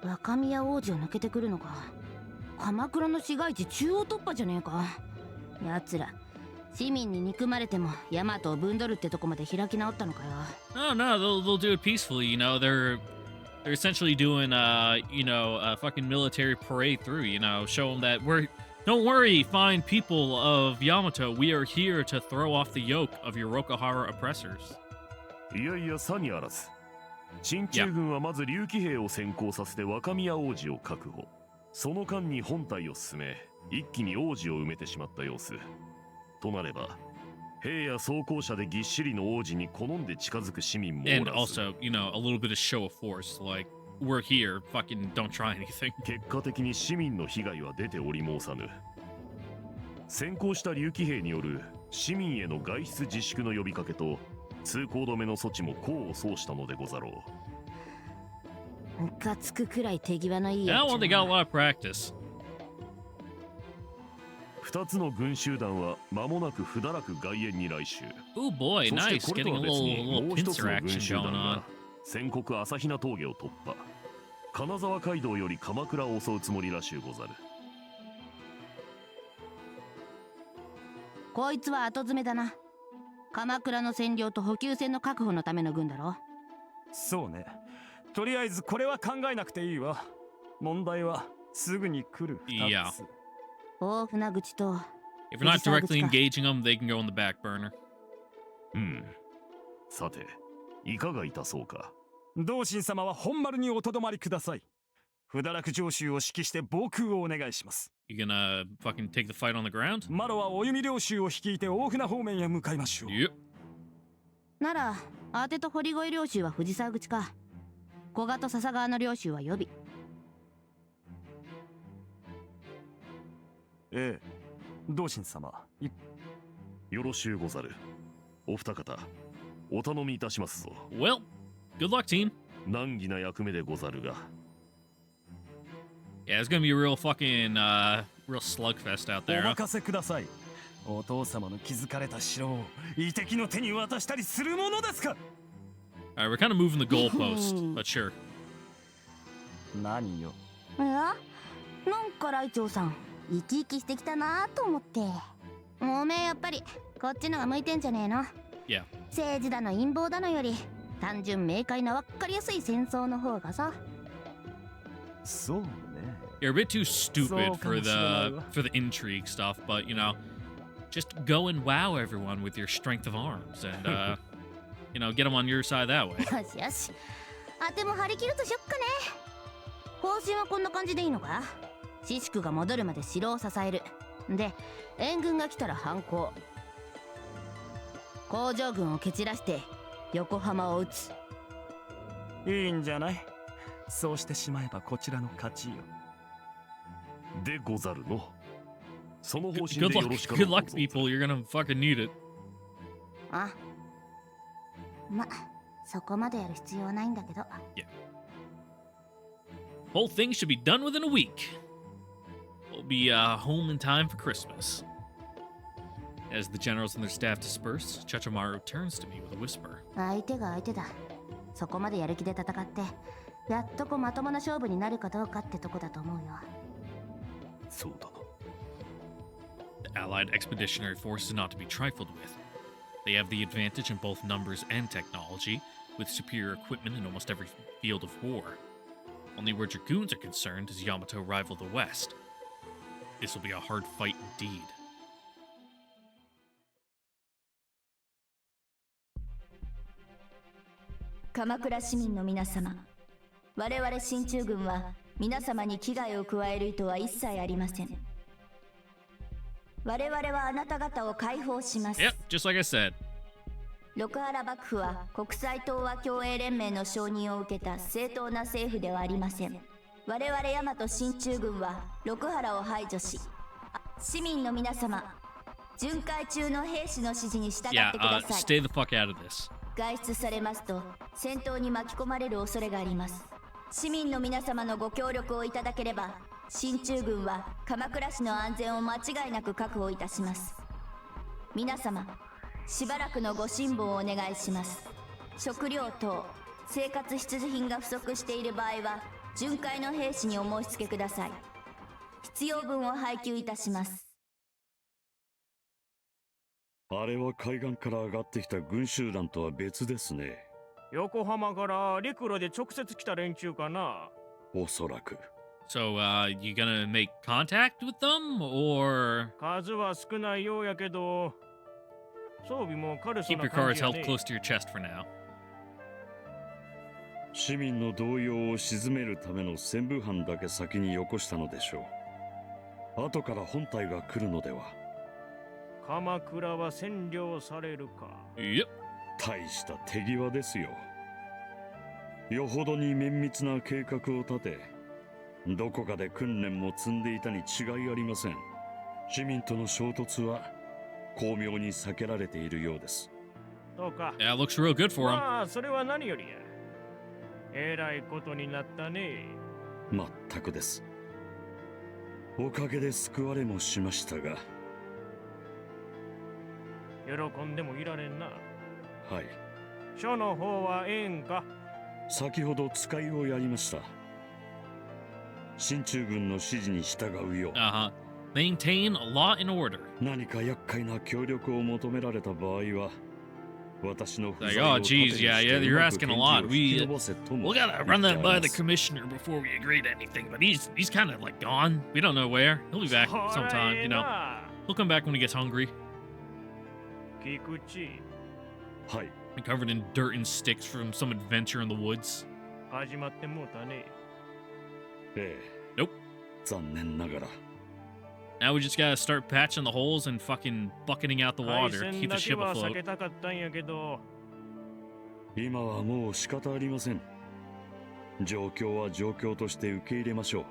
若宮王子を抜けてくるのか。鎌倉の市街地中央突破じゃねえか。奴ら市民に憎まれても大和をぶんどるってとこまで開き直ったのかよ。 No, they'll do it peacefully. You know, they're essentially doing a fucking military parade through. You know, show them that don't worry, fine people of Yamato. We are here to throw off the yoke of your Rokuhara oppressors. いやいや、さにあらず。進駐軍はまず竜騎兵を先行させて若宮王子を確保。その間に本隊を進め、一気に王子を埋めてしまった様子。となれば、兵や装甲車でぎっしりの王子に好んで近づく市民もお And らず、 also, you know, a little bit of show of force. Like, we're here, fucking don't try anything. 結果的に市民の被害は出ており申さぬ。先行した竜騎兵による市民への外出自粛の呼びかけと通行止めの措置も功を奏したのでござろう。ムカつくくらい手際のいい Yeah, や well, つ they got a lot of practice. 2つの軍集団は間もなく不堕落外縁に来襲。 Oh boy, そして nice. これと Getting は a 別 little, に little もう一つ pincer の軍 action 集団 going on. が戦国朝比奈峠を突破。金沢街道より鎌倉を襲うつもりらしゅうござる。こいつは後詰めだな。鎌倉の占領と補給線の確保のための軍だろ。そうね。とりあえずこれは考えなくていいわ。問題はすぐに来る2つ。大船口と If you're not directly engaging them, they can go on the back burner. うん。さて、いかがいたそうか。同心様は本丸におとどまりください。不堕落上州を指揮して防空をお願いします。You gonna fucking take the fight on the ground? マロはお弓領州を率いて大船方面へ向かいましょう。Yep. なら当てと堀越領州は藤沢口か。古賀と笹川の領州は予備。ええ、同心様。よろしゅうござる。お二方、お頼みいたしますぞ。Well, good luck, team. 難儀な役目でござるが。Yeah, it's gonna be a real fucking, real slugfest out お there. Huh? 任せください。お父様の築かれた城を異敵の手に渡したりするものですか。 Alright, we're kind of moving the goalpost, but sure. 何よ。いや、なんかライチョウさん生き生きしてきたなと思って。おめえやっぱりこっちのが向いてんじゃねえの。 Yeah. 政治だの陰謀だのより単純明快な分かりやすい戦争の方がさ。そうね。 You're a bit too stupid So for the intrigue stuff, but you know, just go and wow everyone with your strength of arms, and you know, get them on your side that way. よしよし、あても張り切るとしよっかね。方針はこんな感じでいいのか。シシクが戻るまで城を支える。で、援軍が来たら反攻。工場軍を蹴散らして横浜を撃つ。いいんじゃない。そうしてしまえばこちらの勝ちよ。でござるの。その方 Good 針でよ luck, ろしか good ろう luck, people. You're gonna fucking need it. あ、ま、そこまでやる必要はないんだけど。 Whole thing should be done within a week. We'll be home in time for Christmas. As the generals and their staff disperse, Chachomaru turns to me with a whisper. 相手が相手だ。そこまでやる気で戦ってやっとまともな勝負になるかどうかってとこだと思うよ。そうだな。 The Allied expeditionary force is not to be trifled with. They have the advantage in both numbers and technology, with superior equipment in almost every field of war. Only where dragoons are concerned does Yamato rival the West. This will be a hard fight indeed. 鎌倉市民の皆様、我々進駐軍は皆様に危害を加える意図は一切ありません。我々はあなた方を解放します。 Yep, just like I said. 六原幕府は国際東和共栄連盟の承認を受けた正当な政府ではありません。我々大和進駐軍は六原を排除し、市民の皆様、巡回中の兵士の指示に従ってください。 stay the fuck out of this. 外出されますと戦闘に巻き込まれる恐れがあります。市民の皆様のご協力をいただければ進駐軍は鎌倉市の安全を間違いなく確保いたします。皆様、しばらくのご辛抱をお願いします。食料等生活必需品が不足している場合は巡回の兵士にお申し付けください。必要分を配給いたします。あれは海岸から上がってきた軍集団とは別ですね。横浜から陸路で直接来た連中かな。おそらく。So, you gonna make contact with them, or 数は少ないようやけど、装備も軽そう keep な your 感 cards じや held ね。 close to your chest for now? 市民の動揺を鎮めるための戦武班だけ先によこしたのでしょう。後から本体が来るのでは。鎌倉は占領されるか。Yep. 大した手際ですよ。よほどに綿密な計画を立て、どこかで訓練も積んでいたに違いありません。市民との衝突は巧妙に避けられているようです。そうか。 Yeah, it looks real good for him. まあ、それは何よりや。えらいことになったね。まったくです。おかげで救われもしましたが。喜んでもいられんな。はい。書の方はええんか。先ほど使いをやりました。進駐軍の指示に従うよう。Maintain a law and order. 何か厄介な協力を求められた場合は、私の不 Like, 在 oh, を盾に geez, して yeah, yeah, う you're まく asking a 返 lot. 事を引き延ばせとも We gotta 言 run ってあ that り by ま the す。 commissioner before we agree to anything. But he's kind of like gone. We don't know where. He'll be back そら sometime. ええ You know, な。 he'll come back when he gets hungry. 菊池。はい。Covered in dirt and sticks from some adventure in the woods. 始まってもうたね。ええ。Nope. 残念ながら。 Now we just gotta start patching the holes and fucking bucketing out the 海 water, 鮮 keep the だけ ship は避 afloat. けたかったんやけど、今はもう仕方ありません。状況は状況として受け入れましょう。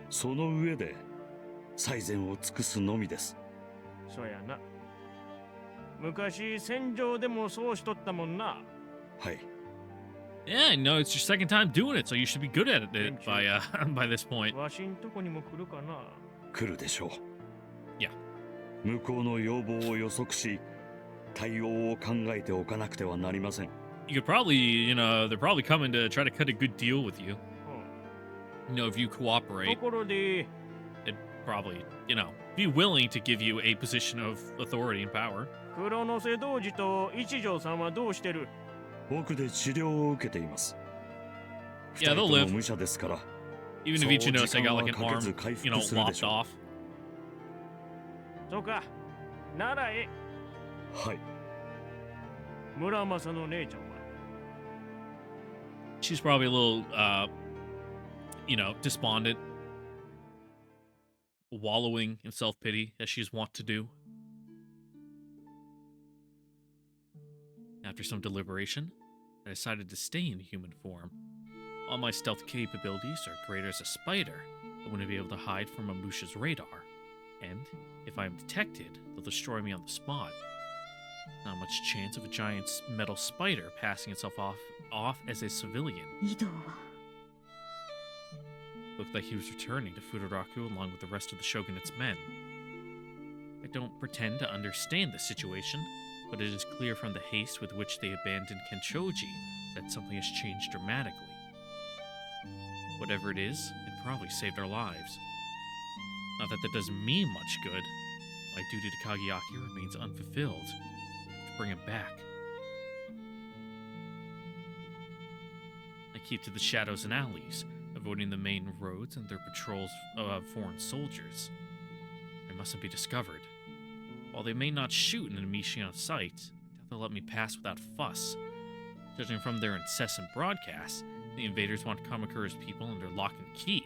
その上で最善を尽くすのみです。そやな。昔戦場でもそうしとったもんな。はい。Yeah, no, it's your second time doing it, so you should be good at it by by this point. わしんとこにも来るかな。来るでしょう。いや。向こうの要望を予測し、対応を考えておかなくてはなりません。You could probably, you know, they're probably coming to try to cut a good deal with you. うん。 You know, if you と cooperate, ころで、 they'd probably, you know, be willing to give you a position of authority and power. 黒の瀬童子と一条さんはどうしてる？奥で治療を受けています。 Yeah, 二人 they'll と live. も武者ですから。 Even if each knows they got like an arm, you know, lopped off. そうか。ならえ、はい。村正の姉ちゃんは。She's probably a little, you know, despondent, wallowing in self-pity as she's wont to do. After some deliberation, I decided to stay in human form. All my stealth capabilities are greater as a spider. I wouldn't be able to hide from Amusha's radar. And if I am detected, they'll destroy me on the spot. Not much chance of a giant metal spider passing itself off as a civilian. 移動は Looked like he was returning to Fudaraku along with the rest of the shogunate's men. I don't pretend to understand the situation, but it is clear from the haste with which they abandoned Kenchoji that something has changed dramatically. Whatever it is, it probably saved our lives. Not that that doesn't mean much good. My duty to Kageyaki remains unfulfilled. I have to bring him back. I keep to the shadows and alleys, avoiding the main roads and their patrols of foreign soldiers. I mustn't be discovered. While they may not shoot an Amishi on sight, I doubt they'll let me pass without fuss. Judging from their incessant broadcasts, the invaders want Kamakura's people under lock and key.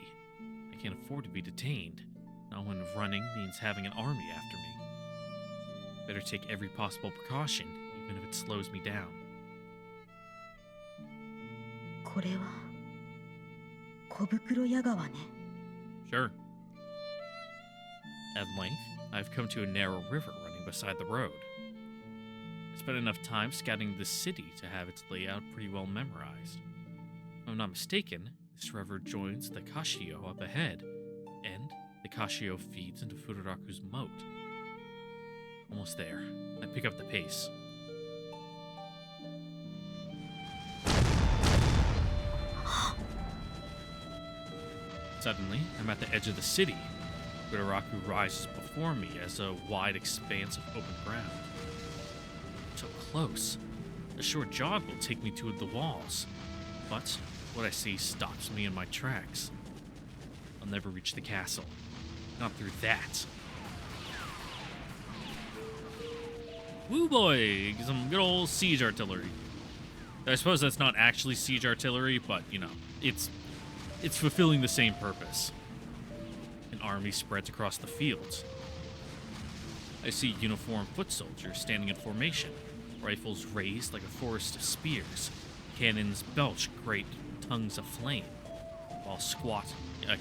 I can't afford to be detained, not when running means having an army after me. Better take every possible precaution, even if it slows me down. これは小袋屋川ね。 Sure. At length, I've come to a narrow river running beside the road. I spent enough time scouting the city to have its layout pretty well memorized. If I'm not mistaken, this river joins the Kashio up ahead, and the Kashio feeds into Fudaraku's moat. Almost there. I pick up the pace. Suddenly, I'm at the edge of the city. Fudaraku rises before me as a wide expanse of open ground. So close. A short jog will take me to the walls, but what I see stops me in my tracks. I'll never reach the castle. Not through that. Woo boy! Some good old siege artillery. I suppose that's not actually siege artillery, but, you know, it's fulfilling the same purpose. An army spreads across the fields. I see uniformed foot soldiers standing in formation, rifles raised like a forest of spears. Cannons belch great tongues of flame, while squat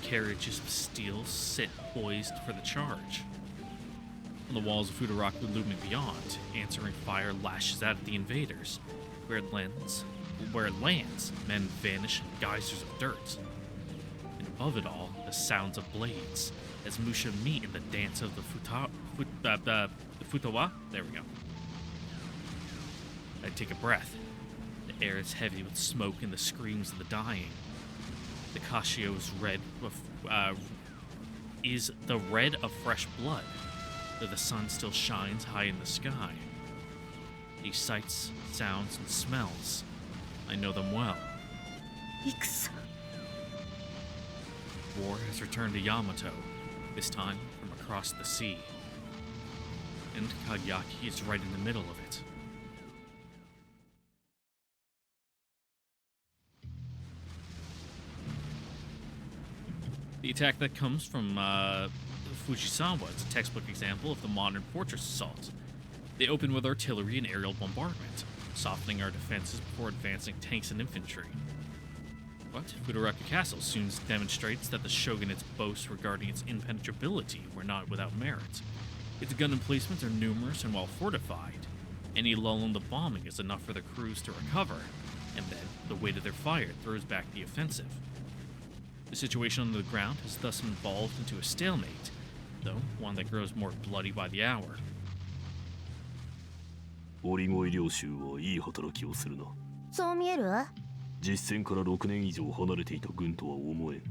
carriages of steel sit poised for the charge. On the walls of Fudaraku looming beyond, answering fire lashes out at the invaders. Where it lands, men vanish in geysers of dirt. And above it all, the sounds of blades, as Musha meet in the dance of the Futawa. There we go. I take a breath. The air is heavy with smoke and the screams of the dying. The Kashio is the red of fresh blood, though the sun still shines high in the sky. These sights, sounds, and smells, I know them well. 戦。 War has returned to Yamato, this time from across the sea. And Kageyaki is right in the middle of it. The attack that comes from Fujisawa is a textbook example of the modern fortress assault. They open with artillery and aerial bombardment, softening our defenses before advancing tanks and infantry. But Fudaraka Castle soon demonstrates that the shogunate's boasts regarding its impenetrability were not without merit. Its gun emplacements are numerous and well fortified. Any lull in the bombing is enough for the crews to recover, and then the weight of their fire throws back the offensive. The situation on the ground has thus evolved into a stalemate, though one that grows more bloody by the hour. 折越領衆はいい働きをするな。そう見える？実戦から6年以上離れていた軍とは思えん。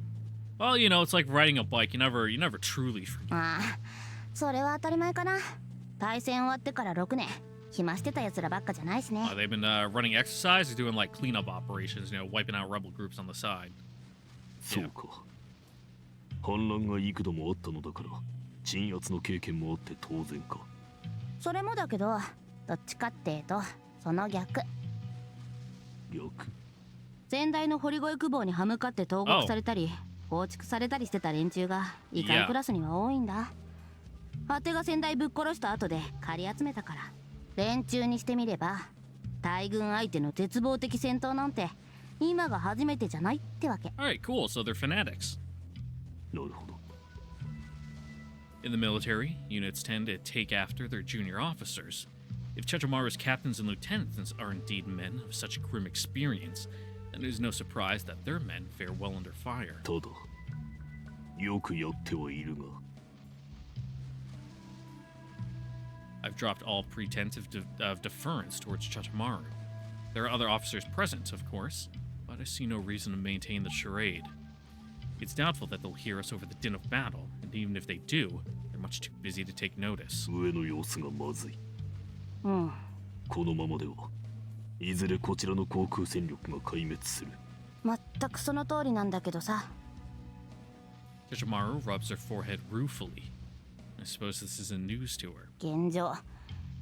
Well, you know, it's like riding a bike. You never truly forget. ああ、それは当たり前かな。対戦終わってから6年。暇してた奴らばっかじゃないしね。They've been running exercise or doing like cleanup operations, you know, wiping out rebel groups on the side. そうか。反乱が幾度もあったのだから、鎮圧の経験もあって当然か。それもだけど、どっちかっていうと、その逆。逆？先代の堀越久保に歯向かって投獄されたり、放逐されたりしてた連中が異界クラスには多いんだ。果てが先代ぶっ殺した後で借り集めたから。連中にしてみれば、大軍相手の絶望的戦闘なんて今が初めてじゃないってわけ。Alright, cool. So they're fanatics. なるほど。In the military, units tend to take after their junior officers. If Chechimaru's captains and lieutenants are indeed men of such grim experience, then it is no surprise that their men fare well under fire. ただ、よくやってはいるが。I've dropped all pretense of deference towards Chechimaru. There are other officers present, of course, but I see no reason to maintain the charade. It's doubtful that they'll hear us over the din of battle, and even if they do, they're much too busy to take notice. 上の様子がまずい。うん。このままでは、いずれこちらの航空戦力が壊滅する。全くその通りなんだけどさ。Chechimaru rubs her forehead ruefully. I suppose this is a news to her. 現状、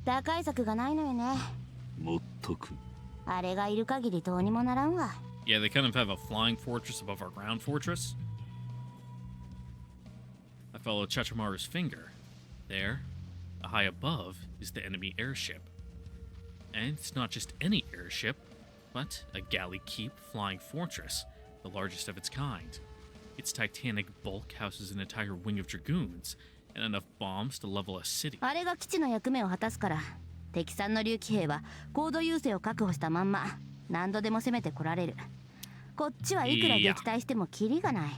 打開策がないのよね。全く。あれがいる限りどうにもならんわ。Yeah, they kind of have a flying fortress above our ground fortress. I follow Chechimaru's finger. There, high above, is the enemy airship. And it's not just any airship, but a galley keep flying fortress, the largest of its kind. Its titanic bulk houses an entire wing of dragoons, and enough bombs to level a city. あれが基地の役目を果たすから、敵さんの竜騎兵は高度優勢を確保したまんま何度でも攻めてこられる。こっちはいくら撃退してもキリがない。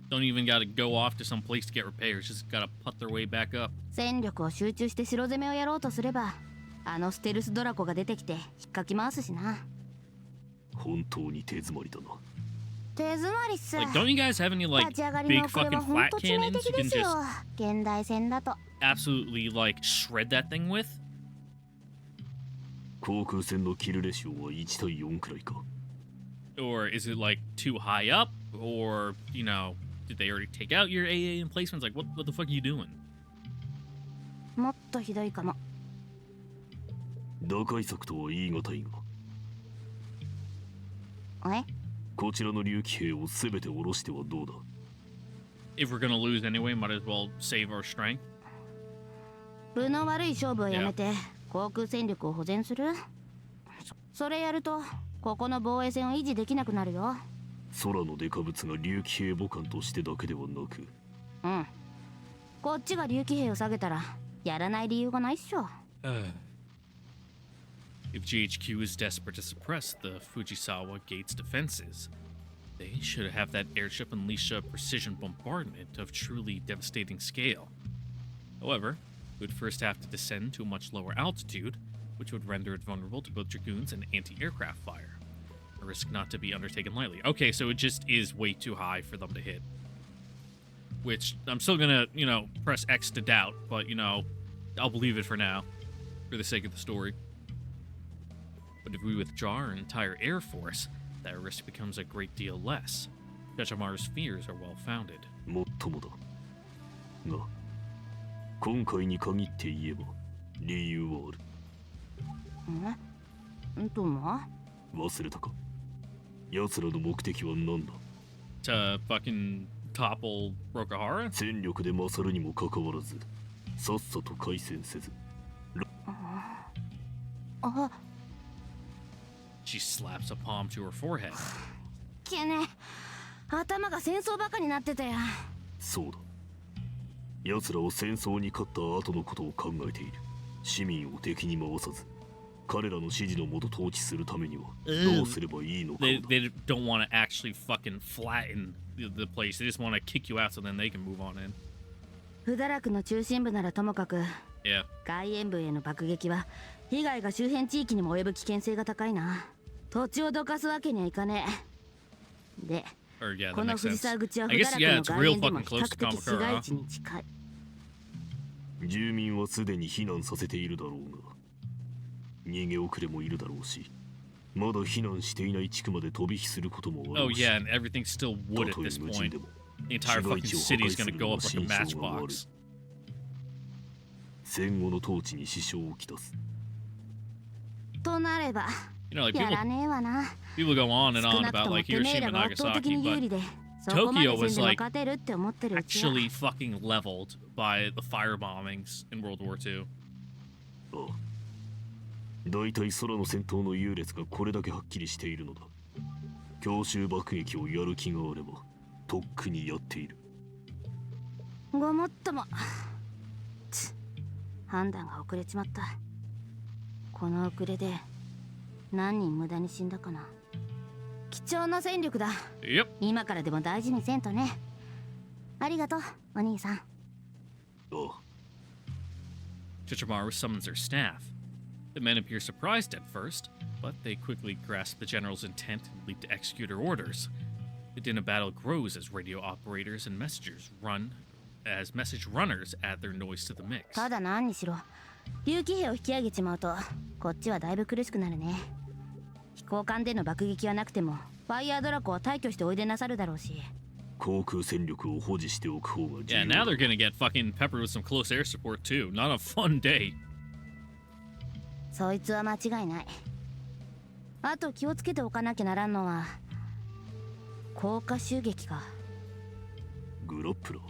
Don't even gotta go off to some place to get repairs, just gotta put their way back up. 戦力を集中して城攻めをやろうとすれば、あのステルスドラコが出てきて引っかき回すしな。本当に手詰まりだな。手詰まりっす。 Like, don't you guys have any like big fucking flat cannons you can just 現代戦だと absolutely like shred that thing with? 航空戦のキルレシオは1対4くらいか。Or is it like too high up? Or, you know, did they already take out your AA emplacements? Like, what the fuck are you doing? もっとひどいかも。打開策とは言い難いが。え？こちらの竜騎兵をすべて下ろしてはどうだ？ If we're gonna lose anyway, might as well save our strength. 分の悪い勝負をやめて航空戦力を保全する。それやるとここの防衛線を維持できなくなるよ。空のデカ物が竜騎兵母艦としてだけではなく。うん。こっちが竜騎兵を下げたらやらない理由がないっしょ。If GHQ is desperate to suppress the Fujisawa Gate's defenses, they should have that airship unleash a precision bombardment of truly devastating scale. However, we would first have to descend to a much lower altitude, which would render it vulnerable to both dragoons and anti-aircraft fire. A risk not to be undertaken lightly. Okay, so it just is way too high for them to hit. Which, I'm still gonna, you know, press X to doubt, but, you know, I'll believe it for now, for the sake of the story. But if we withdraw our entire air force, that risk becomes a great deal less. Chechimaru's fears are well founded. もっともだ。が、今回に限って言えば理由はある。どうも？忘れたか？奴らの目的は何だ？ To fucking topple Rokahara? 戦力で勝るにもかかわらずさっさと開戦せず。あ、 She slaps a palm to her forehead. けね、頭が戦争バカになってたよ。そうだ。奴らを戦争に勝った後のことを考えている。市民を敵に回さず彼らの指示のもと統治するためにはどうすればいいのか。They don't want to actually fucking flatten the place. They just want to kick you out so then they can move on in. 不堕落の中心部ならともかく、 Yeah. 外縁部への爆撃は被害が周辺地域にも及ぶ危険性が高いな。土地をどかすわけにはいかねえ。で、 Or yeah, こ that の makes 藤 sense. 沢口は I 不 guess 堕 yeah, 落 it's の real 外縁でも fucking 比 close 較 to 的市 Conqueror, 街 huh? 地に近い。住民はすでに避難させているだろうが逃げ遅れもいるだろうし、まだ避難していない地区まで飛び火することもあ Oh るし。 yeah, and everything's still wood at this point. The entire fucking city is gonna go up like a matchbox. 戦後の統治に支障をきたす。となれば、 You know, like やらねえわな。 people go on and 少 on なく about とも like てめえ Hiroshima ら and が圧倒的 Nagasaki, に有 but 利で、そこまで Tokyo せん was でも like 勝てるって思ってるうちは。 actually fucking leveled by the fire bombings in World War II. ああ、大体空の戦闘の優劣がこれだけはっきりしているのだ。強襲爆撃をやる気があればとっくにやっている。ごもっとも。つ、判断が遅れちまった。この遅れで何人無駄に死んだかな。貴重な戦力だ。Yep. 今からでも大事にせんとね。ありがとう、お兄さん。ああ、 Chichimaru summons their staff. The men appear surprised at first, but they quickly grasp the general's intent and leap to execute her orders. The din of battle grows as radio operators and messengers run, as message runners add their noise to the mix. ただ何にしろ、竜騎兵を引き上げちまうと、こっちはだいぶ苦しくなるね。飛行艦での爆撃はなくても、ファイヤードラコは退去しておいでなさるだろうし。航空戦力を保持しておく方が重要 Yeah, だ。 now they're gonna get fucking peppered with some close air support too. Not a fun day. そいつは間違いない。あと気をつけておかなきゃならんのは、降下襲撃か。グラップラー。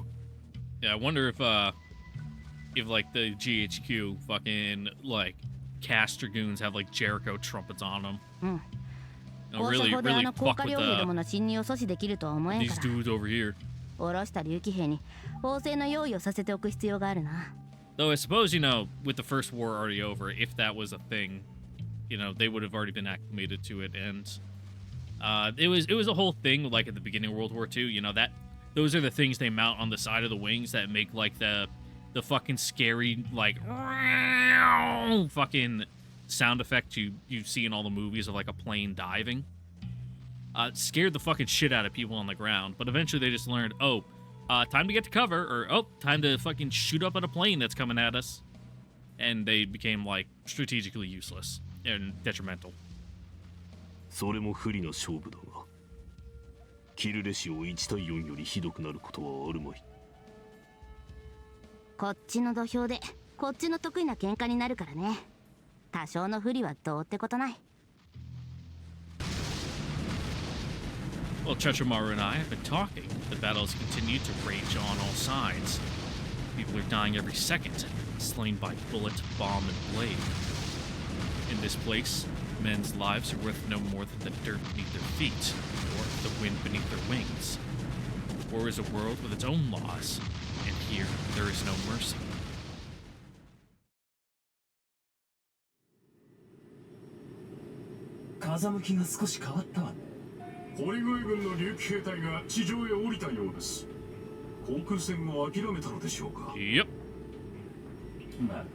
Yeah, I wonder if like the GHQ fucking like cast dragoons have like Jericho trumpets on them. うん。 You know, 放射 really, 砲で really 降 fuck 下 with 領兵どもの侵入を阻止できるとは思えん these から。 dudes over here. 下ろした竜騎兵に砲声の用意をさせておく必要があるな。 Though I suppose, you know, with the first war already over, if that was a thing, you know, they would have already been acclimated to it. And it was a whole thing, like at the beginning of World War II. You know, that those are the things they mount on the side of the wings that make like the fucking scary like fucking sound effect you see in all the movies of like a plane diving. Scared the fucking shit out of people on the ground. But eventually they just learned, oh, time to get to cover, or oh, time to fucking shoot up at a plane that's coming at us. And they became like strategically useless and detrimental. それも不利な勝負だが、キルレシオ1対4よりひどくなることはあるまい。こっちの土俵でこっちの得意な喧嘩になるからね。多少の不利はどうってことない。 Well, Chichimaru and I have been talking. The battle has continued to rage on all sides. People are dying every second, slain by bullet, bomb, and blade. In this place, men's lives are worth no more than the dirt beneath their feet, or the wind beneath their wings. War is a world with its own laws, and here there is no mercy. 風向きが少し変わったわね。堀越軍の竜騎兵隊が地上へ降りたようです。航空戦を諦めたのでしょうか。 Yep. なるほど。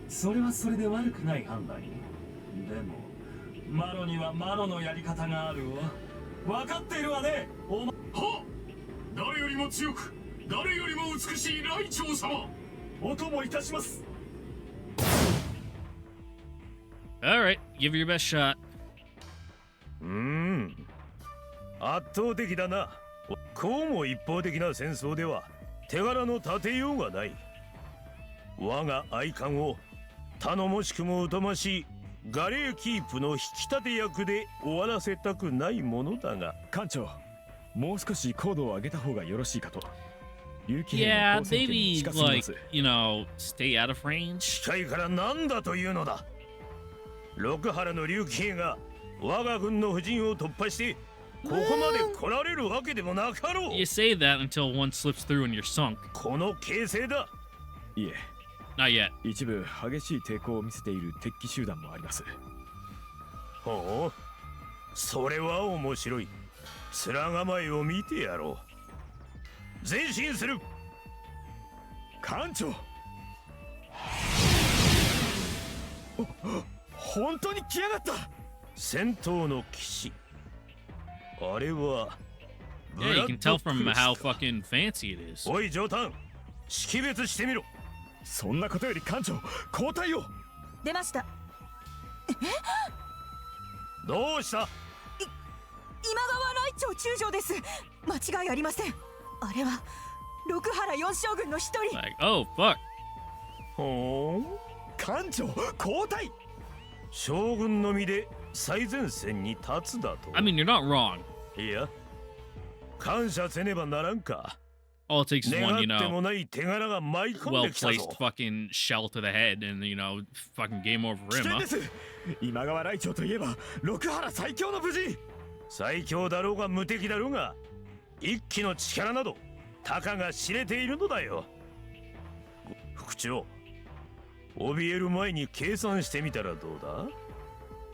それはそれで悪くない判断よ。でも、マロにはマロのやり方があるわ。分かっているわね。おま。はっ、誰よりも強く、誰よりも美しい雷鳥様。お供いたします。 All right, give it your best shot. 圧倒的だな。こうも一方的な戦争では手柄の立てようがない。我が愛艦を頼もしくも疎ましいガレーキープの引き立て役で終わらせたくないものだが。艦長、もう少し高度を上げた方がよろしいかと。竜騎兵 Yeah, の交戦圏に maybe 近すぎま like す。 you know, stay out of range. 近いからなんだというのだ。六原の竜騎兵が我が軍の布陣を突破してここまで来られるわけでもなかろう。 You say that until one slips through and you're sunk. この形勢だ。いえ、 Not yet. 一部激しい抵抗を見せている敵機集団もあります。ほう、それは面白い。面構えを見てやろう。前進する。艦長、本当に来やがった。戦闘の騎士、あれは Yeah, you can tell from how fucking fancy it is. おい上官、識別してみろ。そんなことより艦長、交代を。出ました。どうした。今川来長中将です。間違いありません。あれは六原四将軍の一人。 Like, oh fuck. ほう、艦長、交代。将軍の身で最前線に立つだと。 I mean, you're not wrong. いや、感謝せねばならんか。 All it takes is 願 one, っ you て know, もない手柄が舞い込んできた well-placed ぞ。 fucking shell to the head, and you know, fucking game over 危 for 険 him, で huh? す。今川来長といえば六原最強の武人。最強だろうが無敵だろうが、一騎の力などたかが知れているのだよ。副長、怯える前に計算してみたらどうだ。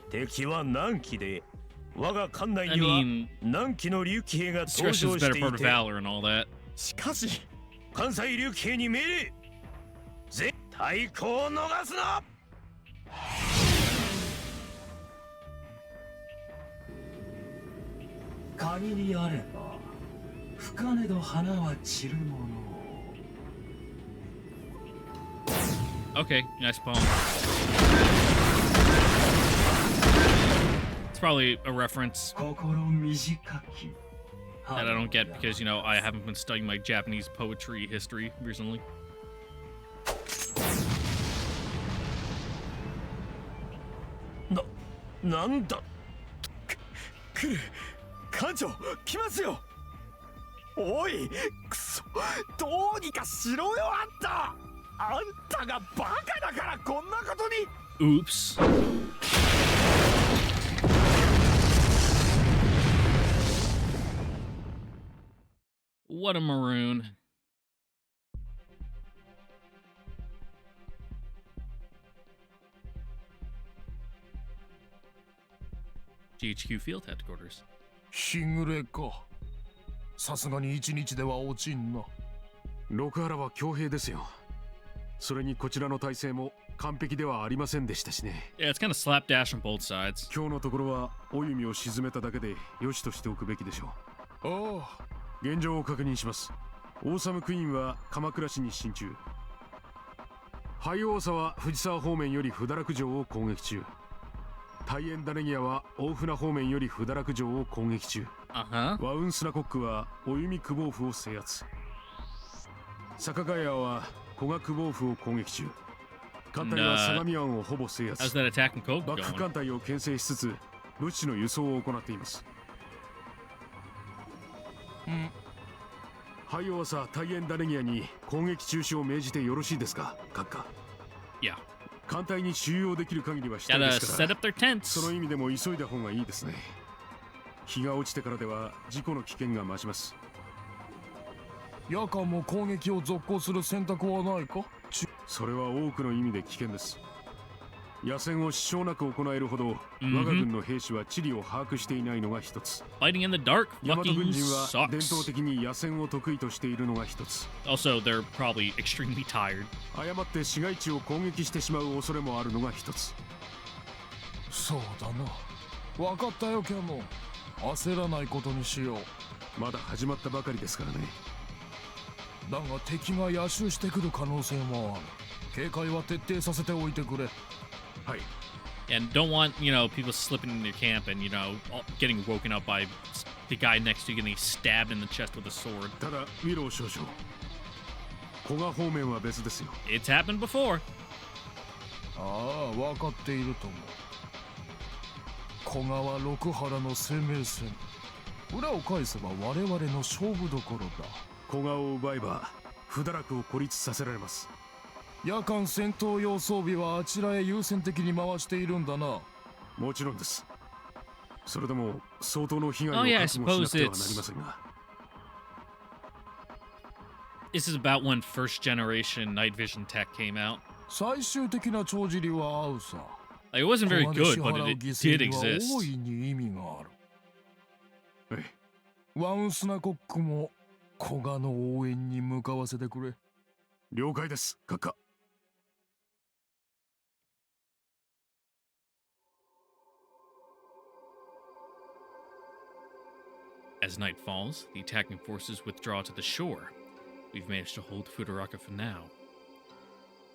敵は何騎で、我が艦内 I には mean, 何騎の竜騎兵が登 discretion's 場し better て part い of て、 valor and all that. しかし関西竜騎兵に命令。絶対こを逃すな。限りあれば深根の花は散るもの。 Okay, nice poem. It's probably a reference 心短き that I don't get because, you know, I haven't been studying my Japanese poetry history recently. なんだ。来る。艦長、来ますよ。おい、くそ、どうにかしろよ、あんた。あんたがバカだからこんなことに。 Oops. What a maroon. GHQ Field Headquarters. 日暮れか。さすがに一日では落ちんな。六原は強兵ですよ。それにこちらの体制も完璧ではありませんでしたしね。Yeah, it's kind of slapdash on both sides. 今日のところはお弓を沈めただけで良しとしておくべきでしょう。ああ、現状を確認します。オーサムクイーンは鎌倉市に進駐。ハイオーサは藤沢方面より不堕落城を攻撃中。大円ダネギアは大船方面より不堕落城を攻撃中。Uh-huh. ワウンスナコックはお弓久保府を制圧。坂ヶ谷は古賀久保府を攻撃中。艦隊は相模湾をほぼ制圧。 How's that attack and coke 幕府 going? 艦隊を牽制しつつ物資の輸送を行っています。ハイオーサ大円ダネギアに攻撃中止を命じてよろしいですか、閣下。 Yeah. 艦隊に収容できる限りはしたい Gotta ですか set ら。 up their tents. その意味でも急いだ方がいいですね。日が落ちてからでは事故の危険が増します。夜間も攻撃を続行する選択はないか。それは多くの意味で危険です。野戦を支障なく行えるほど、 Mhm. 我が軍の兵士は地理を把握していないのが一つ。 Fighting in the dark 大和 fucking 軍人は伝統 sucks. 的に野戦を得意としているのが一つ。 Also, they're probably extremely tired. 誤って市街地を攻撃してしまう恐れもあるのが一つ。そうだな。分かったよ、キャノン。焦らないことにしよう。まだ始まったばかりですからね。だが敵が野襲してくる可能性もある。警戒は徹底させておいてくれ。はい。 And don't want, you know, people slipping in their camp and, you know, getting woken up by the guy next to you getting stabbed in the chest with a sword. ただ、ウィロー少将。古賀方面は別ですよ。 It's happened before. ああ、分かっていると思う。古賀は六原の生命線。裏を返せば我々の勝負どころだ。古賀を奪えば不堕落を孤立させられます。夜間戦闘用装備はあちらへ優先的に回しているんだな。もちろんです。それでも相当の被害を Oh, yeah, I 覚悟しな suppose くてはなりま it's せんが。this is about when first generation night vision tech came out. 最終的な帳尻は合うさ。 Like, it wasn't very ここまで good, 支 but 払う it 犠牲 did には exist. 大いに意味がある。はい。ワンスナコックも古賀の応援に向かわせてくれ。了解です、閣下。As night falls, the attacking forces withdraw to the shore. We've managed to hold Fudaraka for now.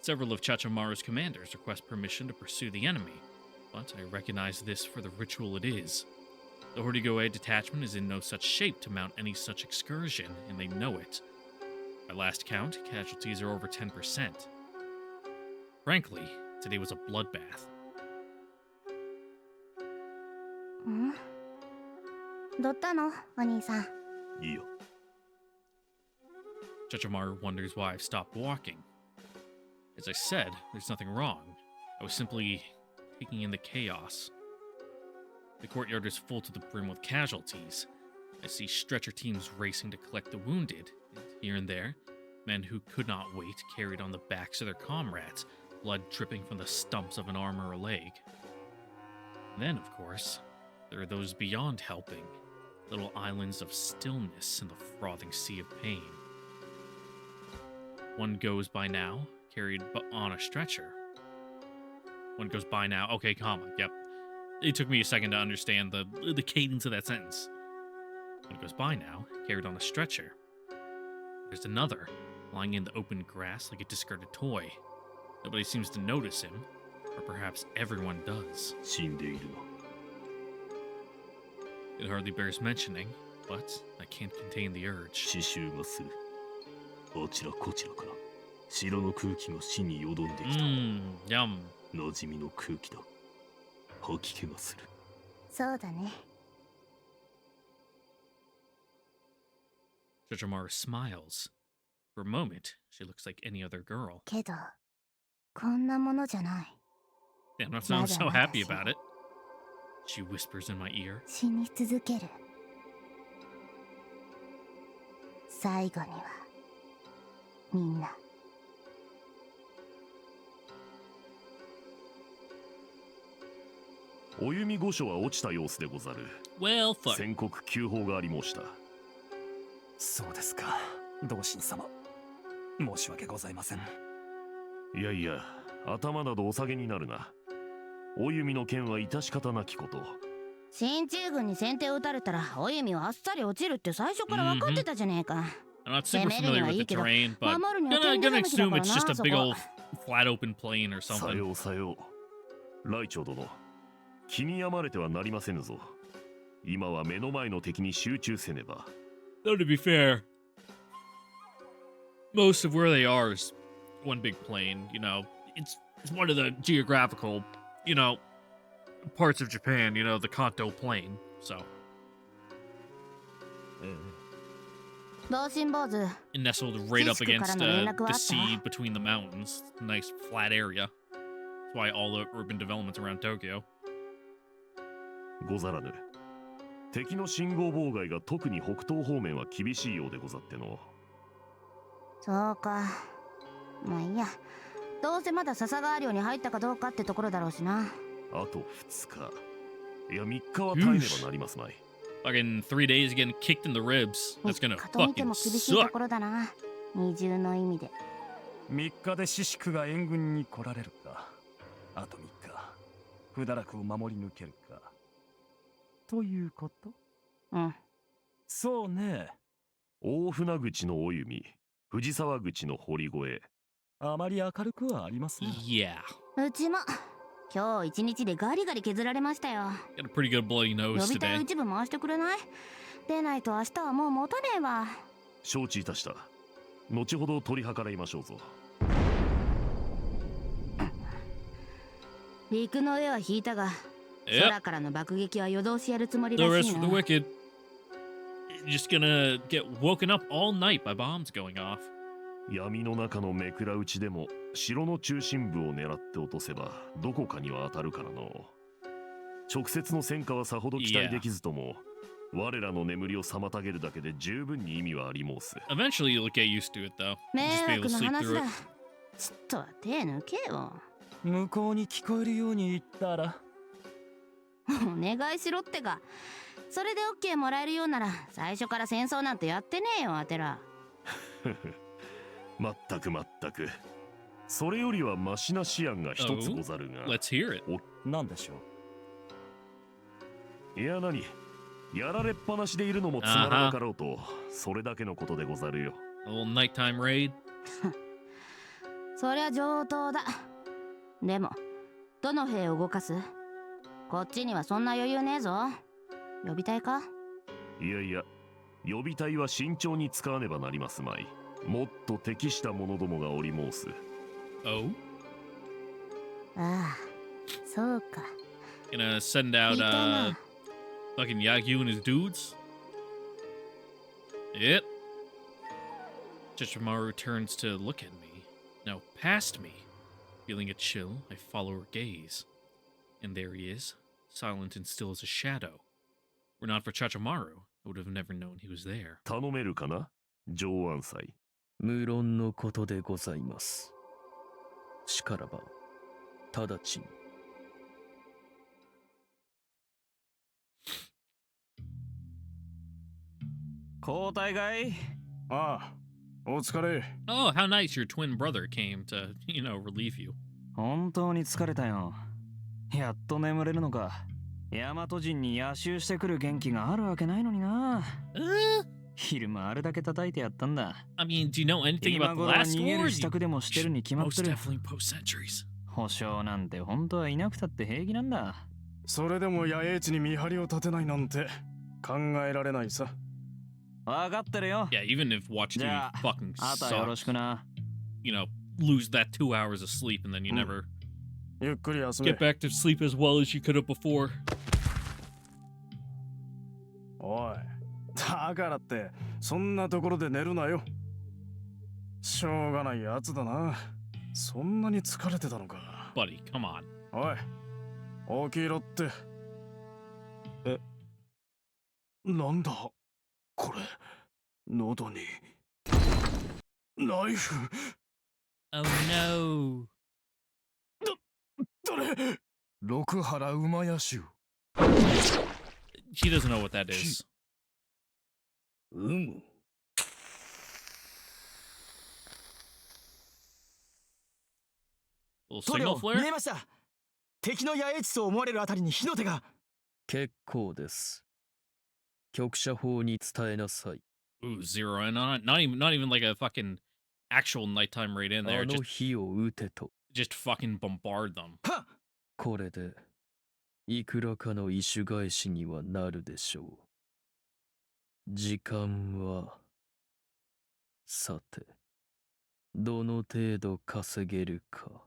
Several of Chachamaru's commanders request permission to pursue the enemy, but I recognize this for the ritual it is. The Hordigoe detachment is in no such shape to mount any such excursion, and they know it. By last count, casualties are over 10%. Frankly, today was a bloodbath. ん？どったの、お兄さん。いいよ。 Chachamaru wonders why I've stopped walking. As I said, there's nothing wrong. I was simply taking in the chaos. The courtyard is full to the brim with casualties. I see stretcher teams racing to collect the wounded, and here and there, men who could not wait carried on the backs of their comrades, blood dripping from the stumps of an arm or a leg. And then, of course, there are those beyond helping, little islands of stillness in the frothing sea of pain. One goes by now, carried on a stretcher. One goes by now. Okay, comma. Yep. It took me a second to understand the cadence of that sentence. One goes by now, carried on a stretcher. There's another, lying in the open grass like a discarded toy. Nobody seems to notice him, or perhaps everyone does. 死んでいるの。 It hardly bears mentioning, but I can't contain the urge. 刺繍がする。あちらこちらから城の空気が死によどんできた。Yum. 馴染みの空気だ。吐き気がする。そうだね。Chachamaru smiles. For a moment, she looks like any other girl. けど、こんなものじゃない。 Damn, not sound so happy about it. She whispers in my ear. 死に続ける。最後には、みんな。お弓御所は落ちた様子でござる。 Well, fuck. 宣告急報があり申した。そうですか、同心様。申し訳ございません。いやいや、頭などお下げになるな。お弓の件は致し方なきこと。進駐軍に先手を打たれたら、お弓はあっさり落ちるって最初から分かってたじゃねえか。I'm not super familiar with the terrain, but gonna assume it's just a big old flat open plain or さ something. ようさよう。ライチョ殿、気に病まれてはなりませぬぞ。今は目の前の敵に集中せねば。Though to be fair, most of where they are is one big plain. You know, it's one of the geographical, parts of Japan. The Kanto Plain. So. 同心坊主。 And nestled right up against the Disco sea between the mountains. Nice flat area. That's why all the urban developments around Tokyo. ござらぬ。敵の信号妨害が特に北東方面は厳しいようでござっての。そうか。まあいいや。どうせまだ笹川領に入ったかどうかってところだろうしな。あと2日。いや3日は耐えねばなりますまい。Fucking 3 days getting kicked in the ribs. That's gonna と見て fucking も厳しいと suck. ころだな。二重の意味で。3日でシシクが援軍に来られるか。あと3日、不堕落を守り抜けるか。ということ？うん。そうね。大船口のお弓、藤沢口の堀越え。あまり明るくはありますね。Yeah. うちも。今日一日でガリガリ削られましたよ。Got a pretty good bloody 予 nose 備隊 today. 一部回してくれない？でないと明日はもう持たねえわ。承知いたした。後ほど取り計らいましょうぞ。陸の上は引いたが、 Yep. 空からの爆撃は夜通しやるつもり The ら rest しい for な。 the wicked. just gonna get woken up all night by bombs going off. 闇の中のめくら打ちでも城の中心部を狙って落とせばどこかには当たるからの。直接の戦果はさほど期待できずとも、我らの眠りを妨げるだけで十分に意味はあり申す。 Eventually you'll get used to it though. 迷 Just be able 惑 to な sleep 話 through だ it. ちょっとは手抜けよ。向こうに聞こえるように言ったら。お願いしろってか。それで OK もらえるようなら最初から戦争なんてやってねえよアテラ。まったくまったく。それよりはマシな思案が一つござるが。 Let's hear it. なんでしょう。いや何、やられっぱなしでいるのもつまらなかろうと、それだけのことでござるよ。A little nighttime raid. そりゃ上等だ。でもどの兵を動かす？こっちにはそんな余裕ねえぞ。予備隊か？いやいや、予備隊は慎重に使わねばなりますまい。もっと適した者どもがおり申す。Oh? ああ、そうか。 Gonna send out fucking Yagyu and his dudes? Yep. Chichimaru turns to look at me. Now past me. Feeling a chill, I follow her gaze. And there he is, silent and still as a shadow. Were not for Chachimaru, I would have never known he was there. 頼めるかな、上安祭。無論のことでございます。しからば、直ちに。交代かい？ああ、お疲れ。 Oh, how nice your twin brother came to, relieve you. 本当に疲れたよ。やっと眠れるのか。大和人に野襲してくる元気があるわけないのにな。昼間あれだけ叩いてやったんだ。I mean, do you know anything 今 about the 頃は last 逃げ war? る支度でもしてるに決まって Most る。 definitely post-centuries. 保証なんて本当はいなくたって平気なんだ。それでも野営地に見張りを立てないなんて考えられないさ。わかってるよ。 Yeah, even if watch じ TV ゃあ、 fucking あとはよろし sucks. くな。Lose that 2 hours of sleep and then you never ゆっくり休め。 get back to sleep as well as you could have before. おい、だからってそんなところで寝るなよ。しょうがないやつだな。そんなに疲れてたのか。 Buddy, come on. おい、起きろって。え、なんだこれ。喉にナイフ。 Oh no. 誰？六原馬屋衆。 He doesn't know what that is. む。 Little 塗 signal 料 flare? 見えました。敵の野営地と思われるあたりに火の手が。結構です。局舎法に伝えなさい。 Ooh, zero in on it. Not even like a fucking actual nighttime raid in あ there. の火を撃てと。Just fucking bombard them. はっ。これで、いくらかの意種返しにはなるでしょう。時間は、さて、どの程度稼げるか。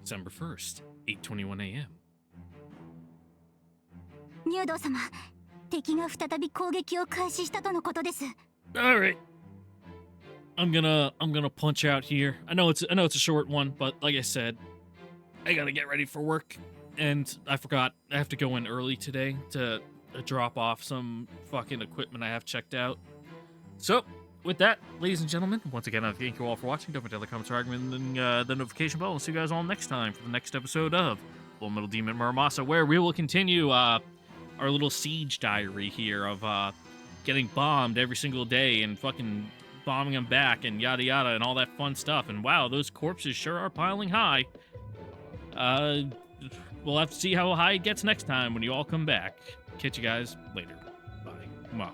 December 1st, 8:21 a.m. 入道様、敵が再び攻撃を開始したとのことです。 All right. I'm gonna punch out here. I know it's a short one, but like I said, I gotta get ready for work, and I forgot I have to go in early today to drop off some fucking equipment I have checked out. So, with that, ladies and gentlemen, once again, I thank you all for watching. Don't forget to comment, subscribe, and the notification bell. I'll see you guys all next time for the next episode of Full Metal Demon Muramasa, where we will continue our little siege diary here of getting bombed every single day and fucking bombing them back and yada yada and all that fun stuff. And wow, those corpses sure are piling high. We'll have to see how high it gets next time when you all come back. Catch you guys later. Bye. Well.